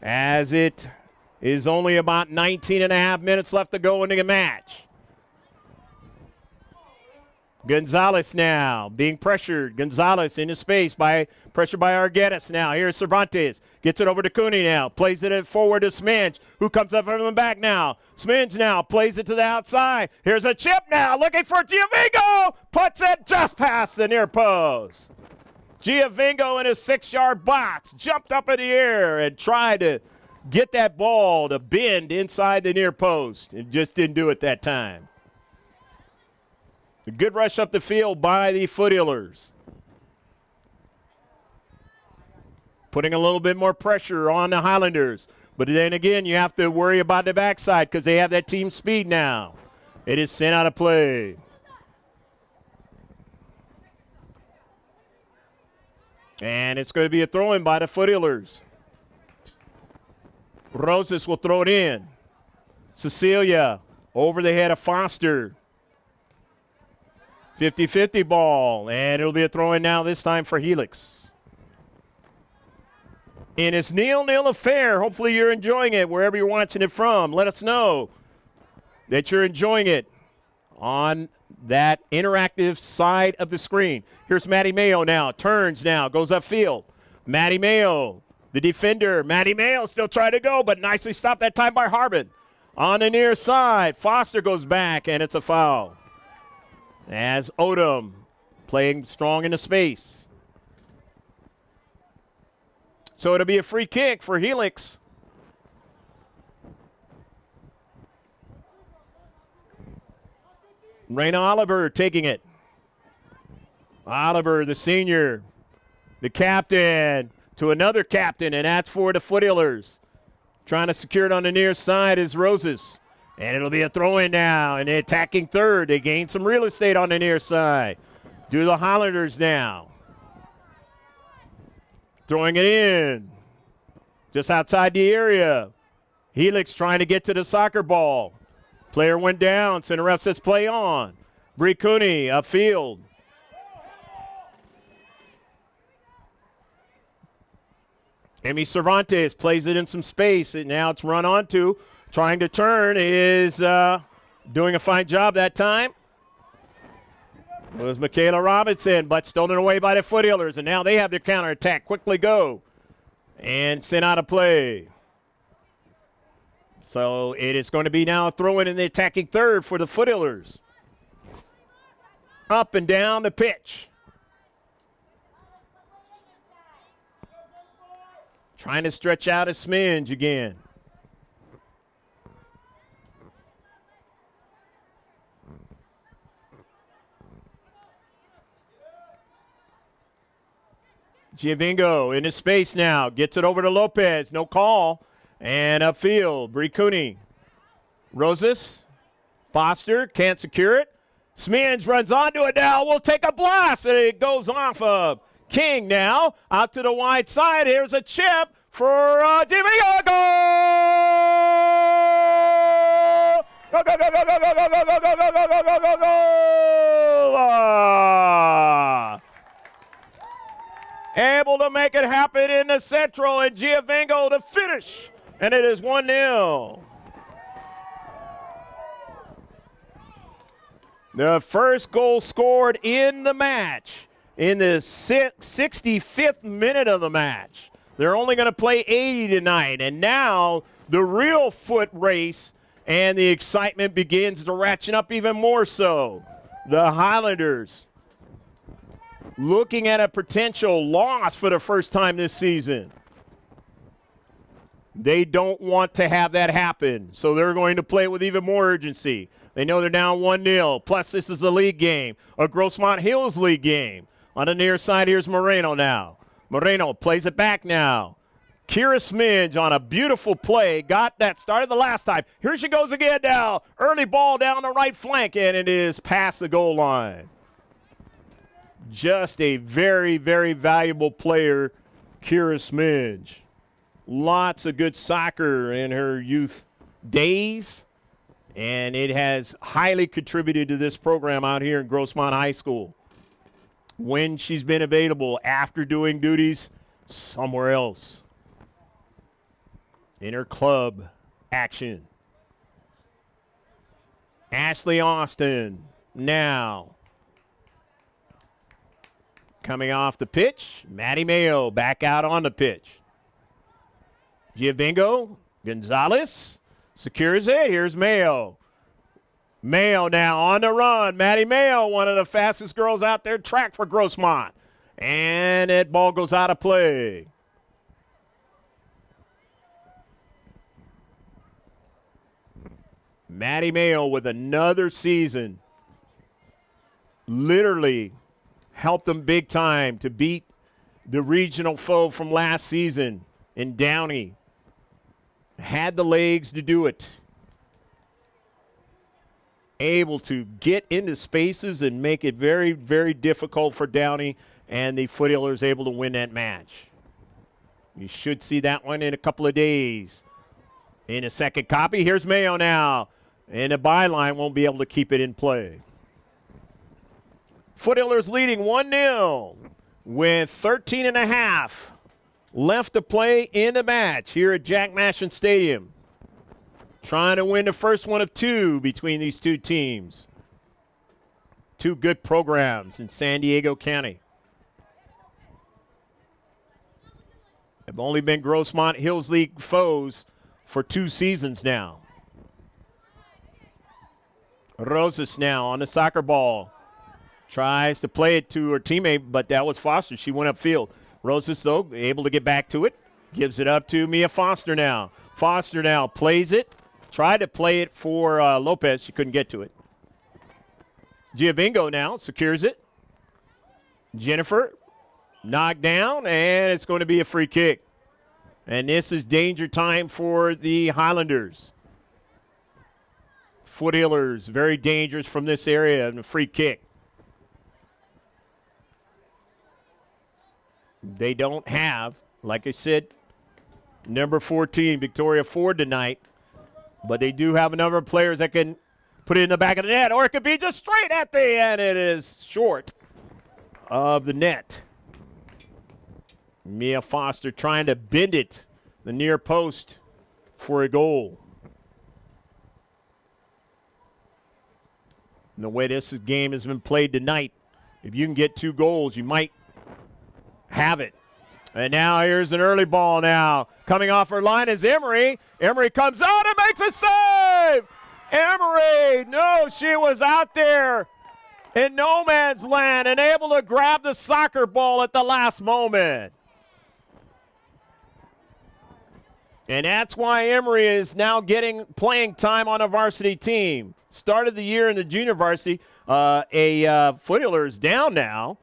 as it is only about 19 and a half minutes left to go in the match. Gonzalez now being pressured. Gonzalez into space pressured by Arguedas now. Here's Cervantes. Gets it over to Cooney now. Plays it forward to Smidge, who comes up from the back now. Smidge now plays it to the outside. Here's a chip now. Looking for Giovingo. Puts it just past the near post. Giovingo in his 6-yard box. Jumped up in the air and tried to get that ball to bend inside the near post. And just didn't do it that time. A good rush up the field by the Foothillers. Putting a little bit more pressure on the Highlanders. But then again, you have to worry about the backside because they have that team speed now. It is sent out of play. And it's going to be a throw-in by the Foothillers. Rosas will throw it in. Cecilia over the head of Foster. 50-50 ball, and it'll be a throw-in now this time for Helix. And it's 0-0 affair. Hopefully you're enjoying it wherever you're watching it from. Let us know that you're enjoying it on that interactive side of the screen. Here's Maddie Mayo now. Turns now. Goes upfield. Maddie Mayo, the defender. Maddie Mayo still trying to go, but nicely stopped that time by Harbin. On the near side, Foster goes back, and it's a foul. As Odom playing strong in the space. So it'll be a free kick for Helix. Raina Oliver taking it. Oliver, the senior, the captain, to another captain, and that's for the Foothillers. Trying to secure it on the near side is Roses. And it'll be a throw-in now, and the attacking third. They gain some real estate on the near side. Do the Highlanders now. Throwing it in. Just outside the area. Helix trying to get to the soccer ball. Player went down, so the ref says play on. Bree Cooney upfield. Emmy Cervantes plays it in some space, and now it's run onto. Trying to turn is doing a fine job that time. It was Michaela Robinson, but stolen away by the Foothillers, and now they have their counterattack. Quickly go. And sent out of play. So it is going to be now a throw-in the attacking third for the Foothillers. Up and down the pitch. Trying to stretch out a smidge again. Giovingo into space now. Gets it over to Lopez. No call. And upfield, Bricuni. Rosas. Foster can't secure it. Smeans runs onto it now. Will take a blast. And it goes off of King now. Out to the wide side. Here's a chip for Giovingo. Goal! Go, go, go, go, go, go, go, go, go, go, go, go, go, go, go! Able to make it happen in the Central, and Giovingo to finish. And it is 1-0. The first goal scored in the match in the 65th minute of the match. They're only going to play 80 tonight, and now the real foot race and the excitement begins to ratchet up even more so. The Highlanders looking at a potential loss for the first time this season. They don't want to have that happen, so they're going to play with even more urgency. They know they're down 1-0, plus this is a league game, a Grossmont Hills league game. On the near side, here's Moreno now. Moreno plays it back now. Kira Smidge on a beautiful play. Got that started the last time. Here she goes again now. Early ball down the right flank, and it is past the goal line. Just a very, very valuable player, Kira Smidge. Lots of good soccer in her youth days, and it has highly contributed to this program out here in Grossmont High School when she's been available after doing duties somewhere else in her club action. Ashley Austin now coming off the pitch. Maddie Mayo back out on the pitch. Giovingo, Gonzalez secures it. Here's Mayo. Mayo now on the run. Maddie Mayo, one of the fastest girls out there, track for Grossmont. And that ball goes out of play. Maddie Mayo with another season. Literally helped them big time to beat the regional foe from last season in Downey. Had the legs to do it. Able to get into spaces and make it very, very difficult for Downey, and the Foothillers able to win that match. You should see that one in a couple of days. In a second copy, here's Mayo now. And the byline won't be able to keep it in play. Foothillers leading 1-0 with 13 and a half left to play in the match here at Jack Mashin Stadium. Trying to win the first one of two between these two teams. Two good programs in San Diego County. Have only been Grossmont Hills League foes for 2 seasons now. Rosas now on the soccer ball. Tries to play it to her teammate, but that was Foster. She went upfield. Rosas, though, able to get back to it. Gives it up to Mia Foster now. Foster now plays it. Tried to play it for Lopez. She couldn't get to it. Giovingo now secures it. Jennifer knocked down, and it's going to be a free kick. And this is danger time for the Highlanders. Foothillers, very dangerous from this area, and a free kick. They don't have, like I said, number 14, Victoria Ford tonight. But they do have a number of players that can put it in the back of the net, or it could be just straight at the end. It is short of the net. Mia Foster trying to bend it, the near post, for a goal. And the way this game has been played tonight, if you can get 2 goals, you might have it. And now here's an early ball now. Coming off her line is Emery. Emery comes out and makes a save. Emery, no, she was out there in no man's land and able to grab the soccer ball at the last moment. And that's why Emery is now getting playing time on a varsity team. Started the year in the junior varsity. Foothillers down now.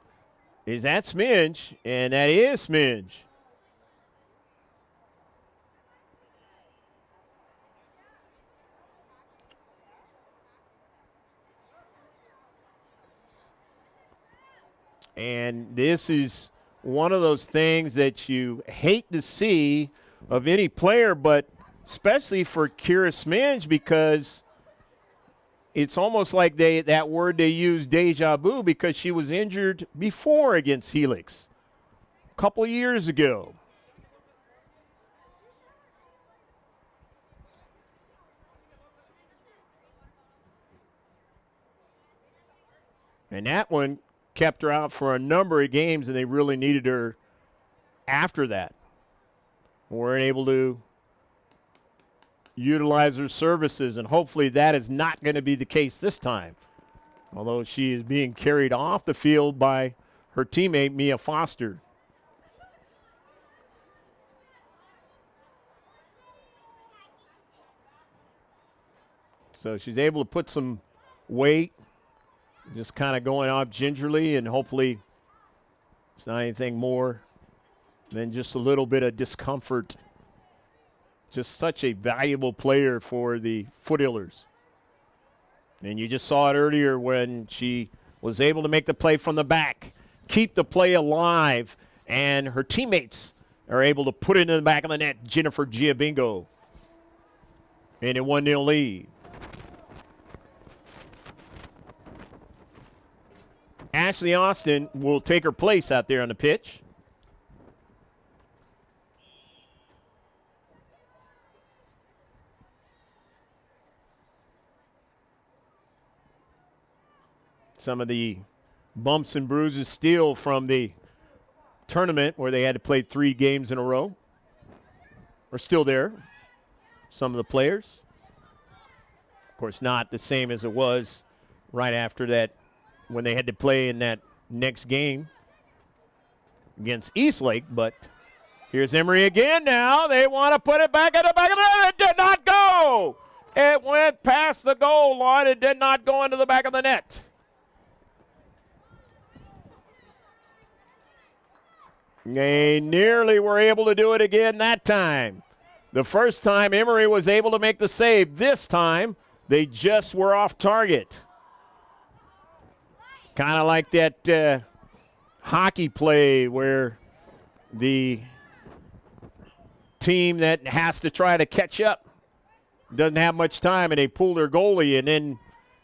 Is that Smidge? And that is Smidge. And this is one of those things that you hate to see of any player, but especially for Kira Smidge, because it's almost like that word they use, deja vu, because she was injured before against Helix a couple of years ago. And that one kept her out for a number of games, and they really needed her after that. Weren't able to utilize her services, and hopefully that is not going to be the case this time. Although she is being carried off the field by her teammate, Mia Foster. So she's able to put some weight, just kind of going off gingerly, and hopefully it's not anything more than just a little bit of discomfort. Just such a valuable player for the Foothillers. And you just saw it earlier when she was able to make the play from the back, keep the play alive, and her teammates are able to put it in the back of the net. Jennifer Giabingo in a 1-0 lead. Ashley Austin will take her place out there on the pitch. Some of the bumps and bruises still from the tournament where they had to play 3 games in a row are still there. Some of the players. Of course, not the same as it was right after that when they had to play in that next game against Eastlake. But here's Emory again now. They want to put it back in the back of the net. It did not go. It went past the goal line. It did not go into the back of the net. They nearly were able to do it again that time. The first time Emory was able to make the save. This time they just were off target. Kind of like that hockey play where the team that has to try to catch up doesn't have much time and they pull their goalie, and then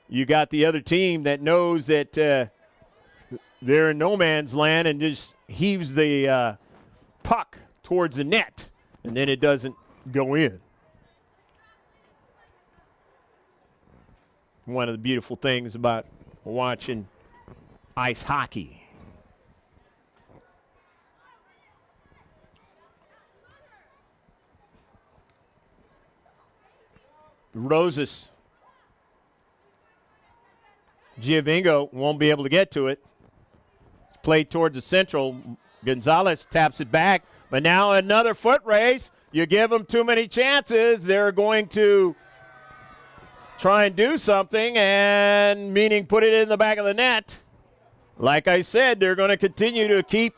you got the other team that knows that they're in no man's land and just heaves the puck towards the net, and then it doesn't go in. One of the beautiful things about watching ice hockey. Roses. Giavingo won't be able to get to it. It's played towards the central. Gonzalez taps it back, but now another foot race. You give them too many chances, they're going to try and do something, and meaning put it in the back of the net. Like I said, they're going to continue to keep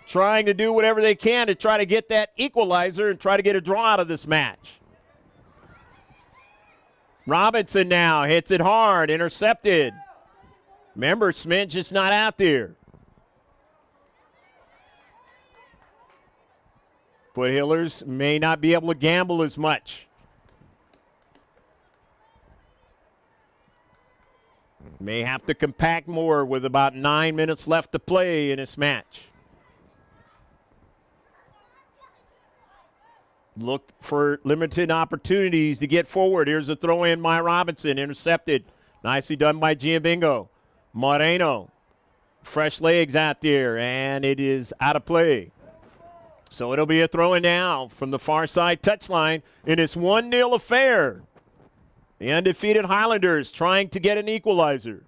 trying to do whatever they can to try to get that equalizer and try to get a draw out of this match. Robinson now hits it hard, intercepted. Remember, Smidge just not out there. Foothillers may not be able to gamble as much. May have to compact more with about 9 minutes left to play in this match. Look for limited opportunities to get forward. Here's a throw in by Robinson, intercepted. Nicely done by Giabingo. Moreno, fresh legs out there, and it is out of play. So it'll be a throw in now from the far side touchline in this 1-0 affair. The undefeated Highlanders trying to get an equalizer.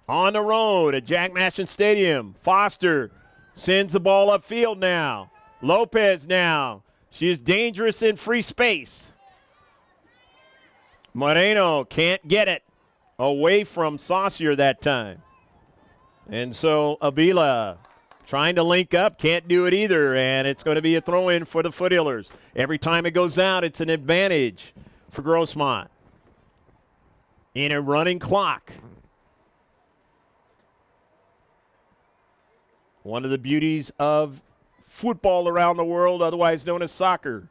On the road at Jack Mashin Stadium. Foster sends the ball upfield now. Lopez now. She is dangerous in free space. Moreno can't get it away from Saucier that time. And so Avila trying to link up, can't do it either, and it's going to be a throw-in for the Foothillers. Every time it goes out, it's an advantage for Grossmont. In a running clock. One of the beauties of football around the world, otherwise known as soccer.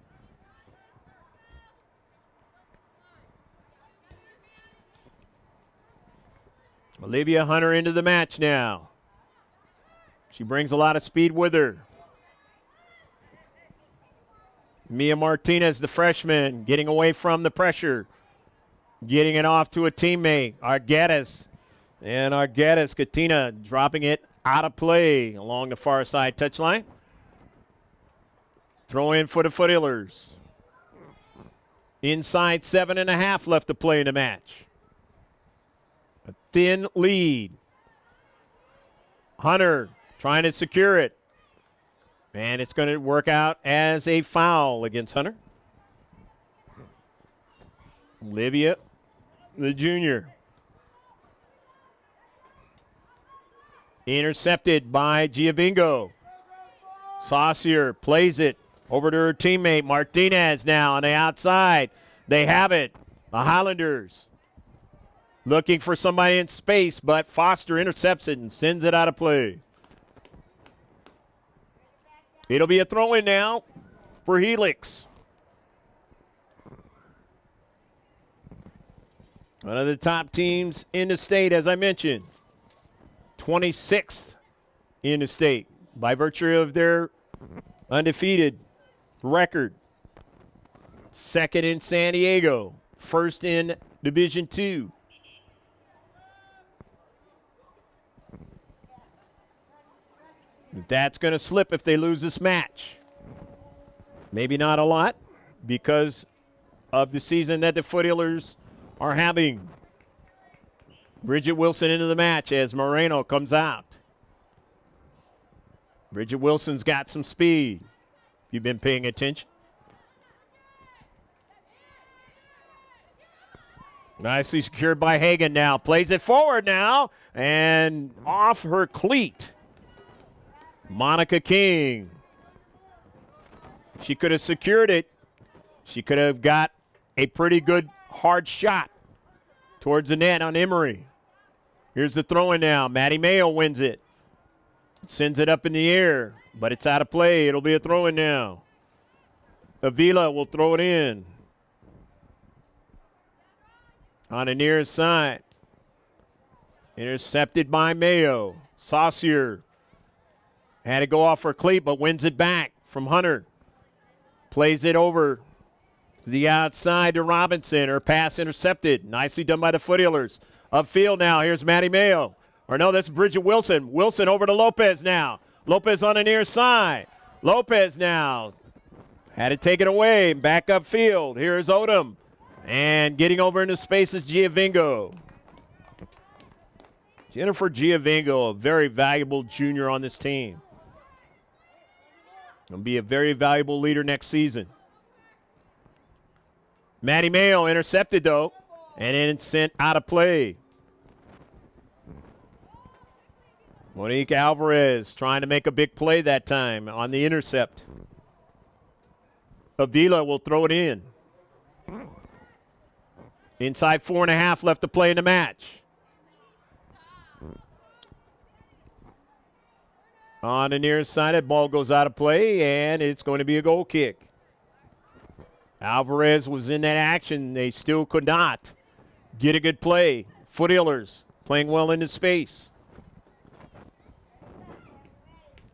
Olivia Hunter into the match now. She brings a lot of speed with her. Mia Martinez, the freshman, getting away from the pressure. Getting it off to a teammate, Arguedas. And Arguedas, Katina, dropping it out of play along the far side touchline. Throw in for the Foothillers. Inside 7.5 left to play in the match. A thin lead. Hunter trying to secure it. And it's going to work out as a foul against Hunter. Olivia, the junior. Intercepted by Giovingo. Saucier plays it over to her teammate Martinez now on the outside. They have it. The Highlanders looking for somebody in space, but Foster intercepts it and sends it out of play. It'll be a throw-in now for Helix. One of the top teams in the state, as I mentioned. 26th in the state by virtue of their undefeated record. Second in San Diego. First in Division II. That's going to slip if they lose this match. Maybe not a lot because of the season that the Foothillers are having. Bridget Wilson into the match as Moreno comes out. Bridget Wilson's got some speed. You've been paying attention. Nicely secured by Hagan now. Plays it forward now and off her cleat. Monica King. She could have secured it. She could have got a pretty good hard shot towards the net on Emery. Here's the throw-in now. Maddie Mayo wins it. Sends it up in the air, but it's out of play. It'll be a throw-in now. Avila will throw it in. On the near side. Intercepted by Mayo. Saucier had to go off her cleat, but wins it back from Hunter. Plays it over to the outside to Robinson. Her pass intercepted. Nicely done by the Foothillers. Upfield now. Here's Maddie Mayo. Or no, that's Bridget Wilson. Wilson over to Lopez now. Lopez on the near side. Lopez now. Had to take it away. Back upfield. Here's Odom. And getting over into space is Giovingo. Jennifer Giovingo, a very valuable junior on this team. Will be a very valuable leader next season. Maddie Mayo intercepted, though, and then sent out of play. Monique Alvarez trying to make a big play that time on the intercept. Avila will throw it in. Inside 4.5 left to play in the match. On the near side, that ball goes out of play, and it's going to be a goal kick. Alvarez was in that action. They still could not get a good play. Foothillers playing well into space.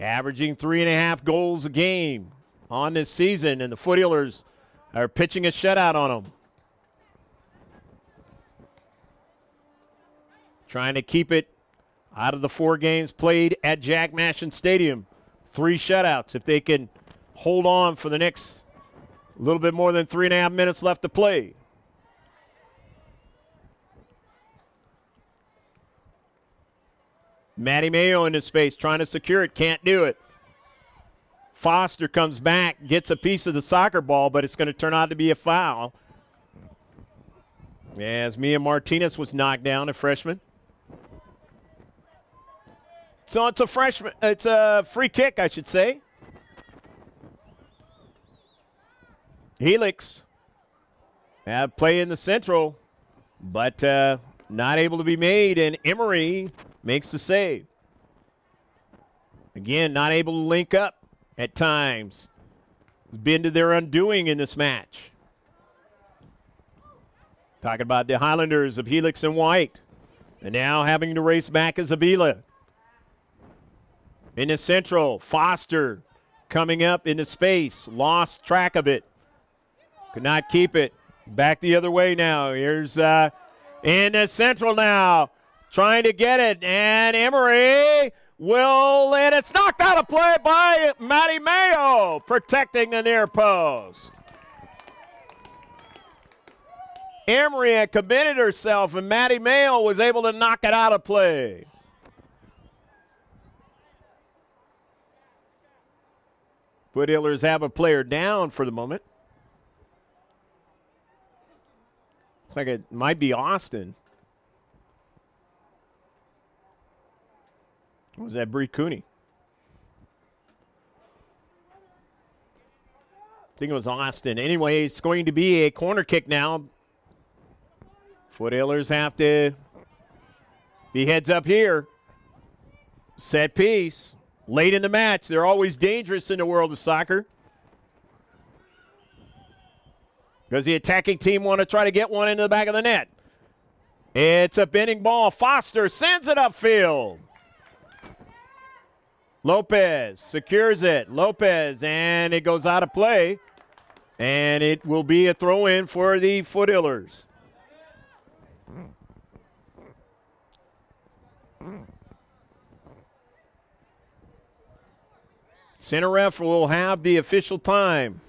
Averaging 3.5 goals a game on this season, and the Foothillers are pitching a shutout on them. Trying to keep it out of the 4 games played at Jack Mashin Stadium. 3 shutouts. If they can hold on for the next little bit more than 3.5 minutes left to play. Maddie Mayo in his space trying to secure it. Can't do it. Foster comes back, gets a piece of the soccer ball, but it's going to turn out to be a foul. As Mia Martinez was knocked down, a freshman. So it's a free kick, I should say. Helix have play in the central, but not able to be made, and Emery makes the save. Again, not able to link up at times. It's been to their undoing in this match. Talking about the Highlanders of Helix and White, and now having to race back as Avila. In the central, Foster coming up into space, lost track of it. Could not keep it. Back the other way now. Here's in the central now. Trying to get it. And Emery and it's knocked out of play by Matty Mayo, protecting the near post. Emery had committed herself, and Matty Mayo was able to knock it out of play. Foothillers have a player down for the moment. Looks like it might be Austin. Or was that Bree Cooney? I think it was Austin. Anyway, it's going to be a corner kick now. Foothillers have to be heads up here. Set piece. Late in the match. They're always dangerous in the world of soccer. Because the attacking team want to try to get one into the back of the net. It's a bending ball. Foster sends it upfield. Lopez secures it. Lopez, and it goes out of play. And it will be a throw-in for the Foothillers. Center ref will have the official time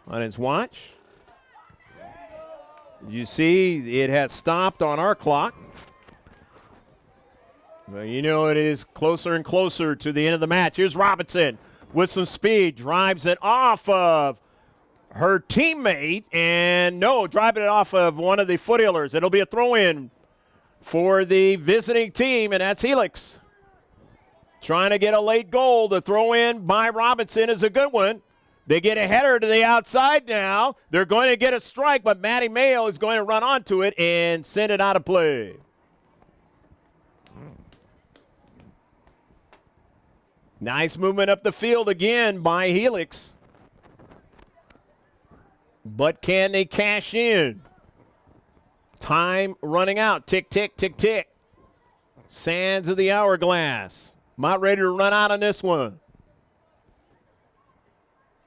on his watch. You see it has stopped on our clock. Well, you know it is closer and closer to the end of the match. Here's Robinson with some speed. Drives it off of her teammate. And driving it off of one of the Foothillers. It'll be a throw-in for the visiting team, and that's Helix. Trying to get a late goal. The throw-in by Robinson is a good one. They get a header to the outside now. They're going to get a strike, but Matty Mayo is going to run onto it and send it out of play. Nice movement up the field again by Helix. But can they cash in? Time running out. Tick, tick, tick, tick. Sands of the hourglass. Not ready to run out on this one.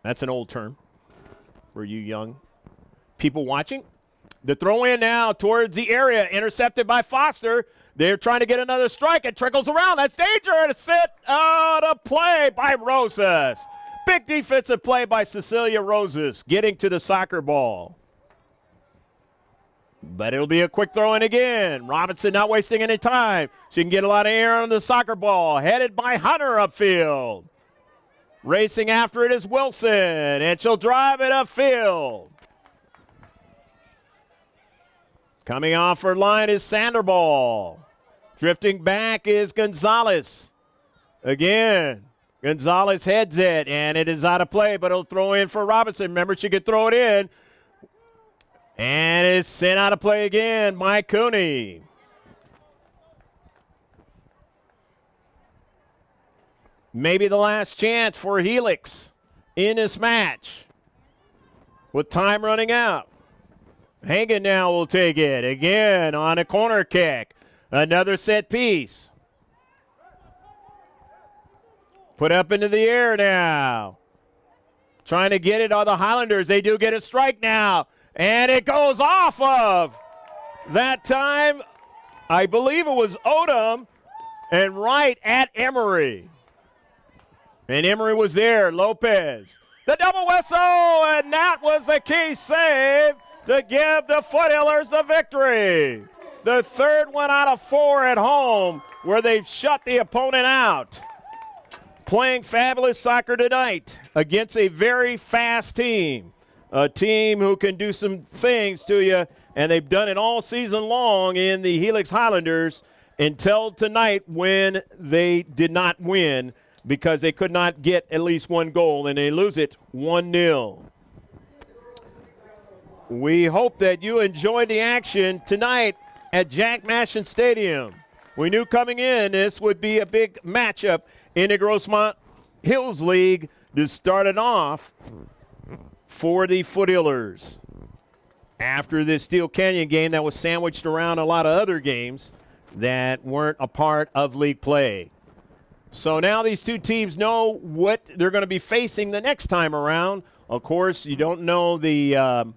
That's an old term for you young people watching. The throw in now towards the area. Intercepted by Foster. They're trying to get another strike. It trickles around. That's danger. And it's set out of play by Rosas. Big defensive play by Cecilia Rosas, getting to the soccer ball. But it'll be a quick throw in again. Robinson not wasting any time. She can get a lot of air on the soccer ball. Headed by Hunter upfield. Racing after it is Wilson, and she'll drive it upfield. Coming off her line is Sandoval. Drifting back is Gonzalez. Again, Gonzalez heads it, and it is out of play, but it'll throw in for Robinson. Remember, she could throw it in. And it's sent out of play again by Cooney. Maybe the last chance for Helix in this match with time running out. Hagen now will take it again on a corner kick. Another set piece. Put up into the air now. Trying to get it on the Highlanders. They do get a strike now. And it goes off of that time. I believe it was Odom and right at Emery. And Emery was there. Lopez. The double whistle, and that was the key save to give the Foothillers the victory. The third one out of 4 at home where they've shut the opponent out. Playing fabulous soccer tonight against a very fast team. A team who can do some things to you, and they've done it all season long in the Helix Highlanders until tonight when they did not win because they could not get at least one goal, and they lose it 1-0. We hope that you enjoyed the action tonight at Jack Mashin Stadium. We knew coming in this would be a big matchup in the Grossmont Hills League to start it off for the Foothillers. After this Steel Canyon game that was sandwiched around a lot of other games that weren't a part of league play. So now these two teams know what they're going to be facing the next time around. Of course, you don't know the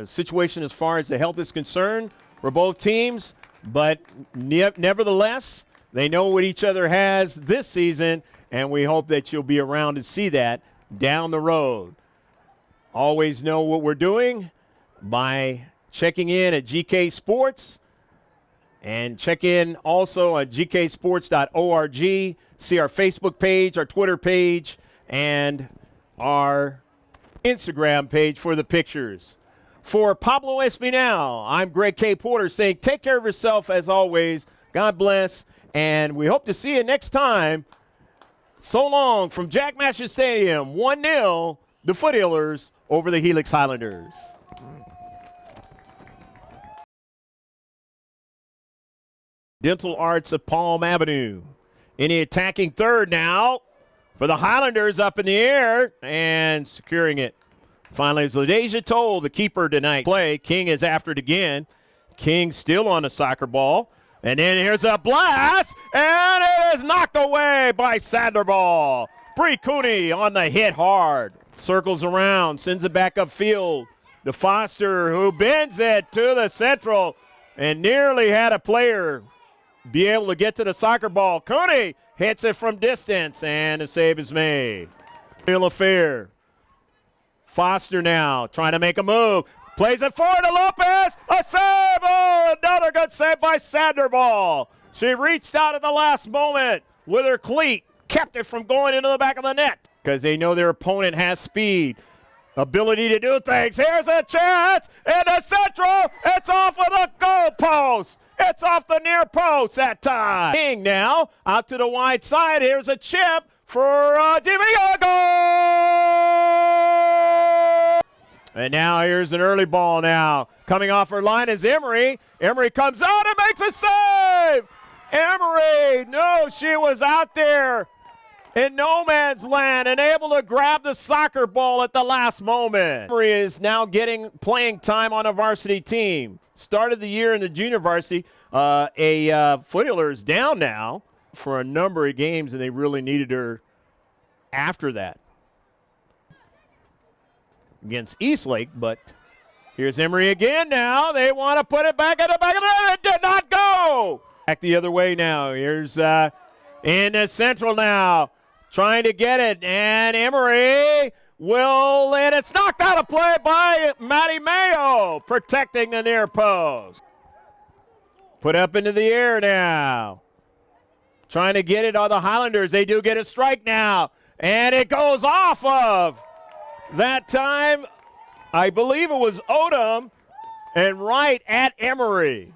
situation as far as the health is concerned for both teams, but nevertheless, they know what each other has this season, and we hope that you'll be around to see that down the road. Always know what we're doing by checking in at GK Sports, and check in also at gksports.org. See our Facebook page, our Twitter page, and our Instagram page for the pictures. For Pablo Espinal, I'm Greg K. Porter saying take care of yourself as always. God bless, and we hope to see you next time. So long from Jack Mashin Stadium, 1-0, the Foothillers over the Helix Highlanders. Dental Arts of Palm Avenue. In the attacking third now for the Highlanders, up in the air and securing it. Finally, it's LaDeja Toll, the keeper tonight. Play. King is after it again. King still on the soccer ball. And then here's a blast, and it is knocked away by Sandoval. Bree Cooney on the hit hard. Circles around, sends it back upfield to Foster, who bends it to the central and nearly had a player be able to get to the soccer ball. Cooney hits it from distance, and a save is made. Real affair. Foster now trying to make a move. Plays it forward to Lopez. A save! Oh, another good save by Sandoval. She reached out at the last moment with her cleat. Kept it from going into the back of the net because they know their opponent has speed, ability to do things. Here's a chance in the central. It's off of the goal post. It's off the near post that time. King now out to the wide side. Here's a chip for Diego. And now here's an early ball now. Coming off her line is Emery. Emery comes out and makes a save. Emery, no, she was out there in no man's land and able to grab the soccer ball at the last moment. Emery is now getting playing time on a varsity team. Started the year in the junior varsity. Foothillers down now for a number of games, and they really needed her after that against Eastlake. But here's Emery again now. They want to put it back at the back of the net. It did not go. Back the other way now. Here's in the central now. Trying to get it, and Emery will, and it's knocked out of play by Matty Mayo, protecting the near post. Put up into the air now. Trying to get it on the Highlanders. They do get a strike now, and it goes off of. That time, I believe it was Odom, and right at Emery.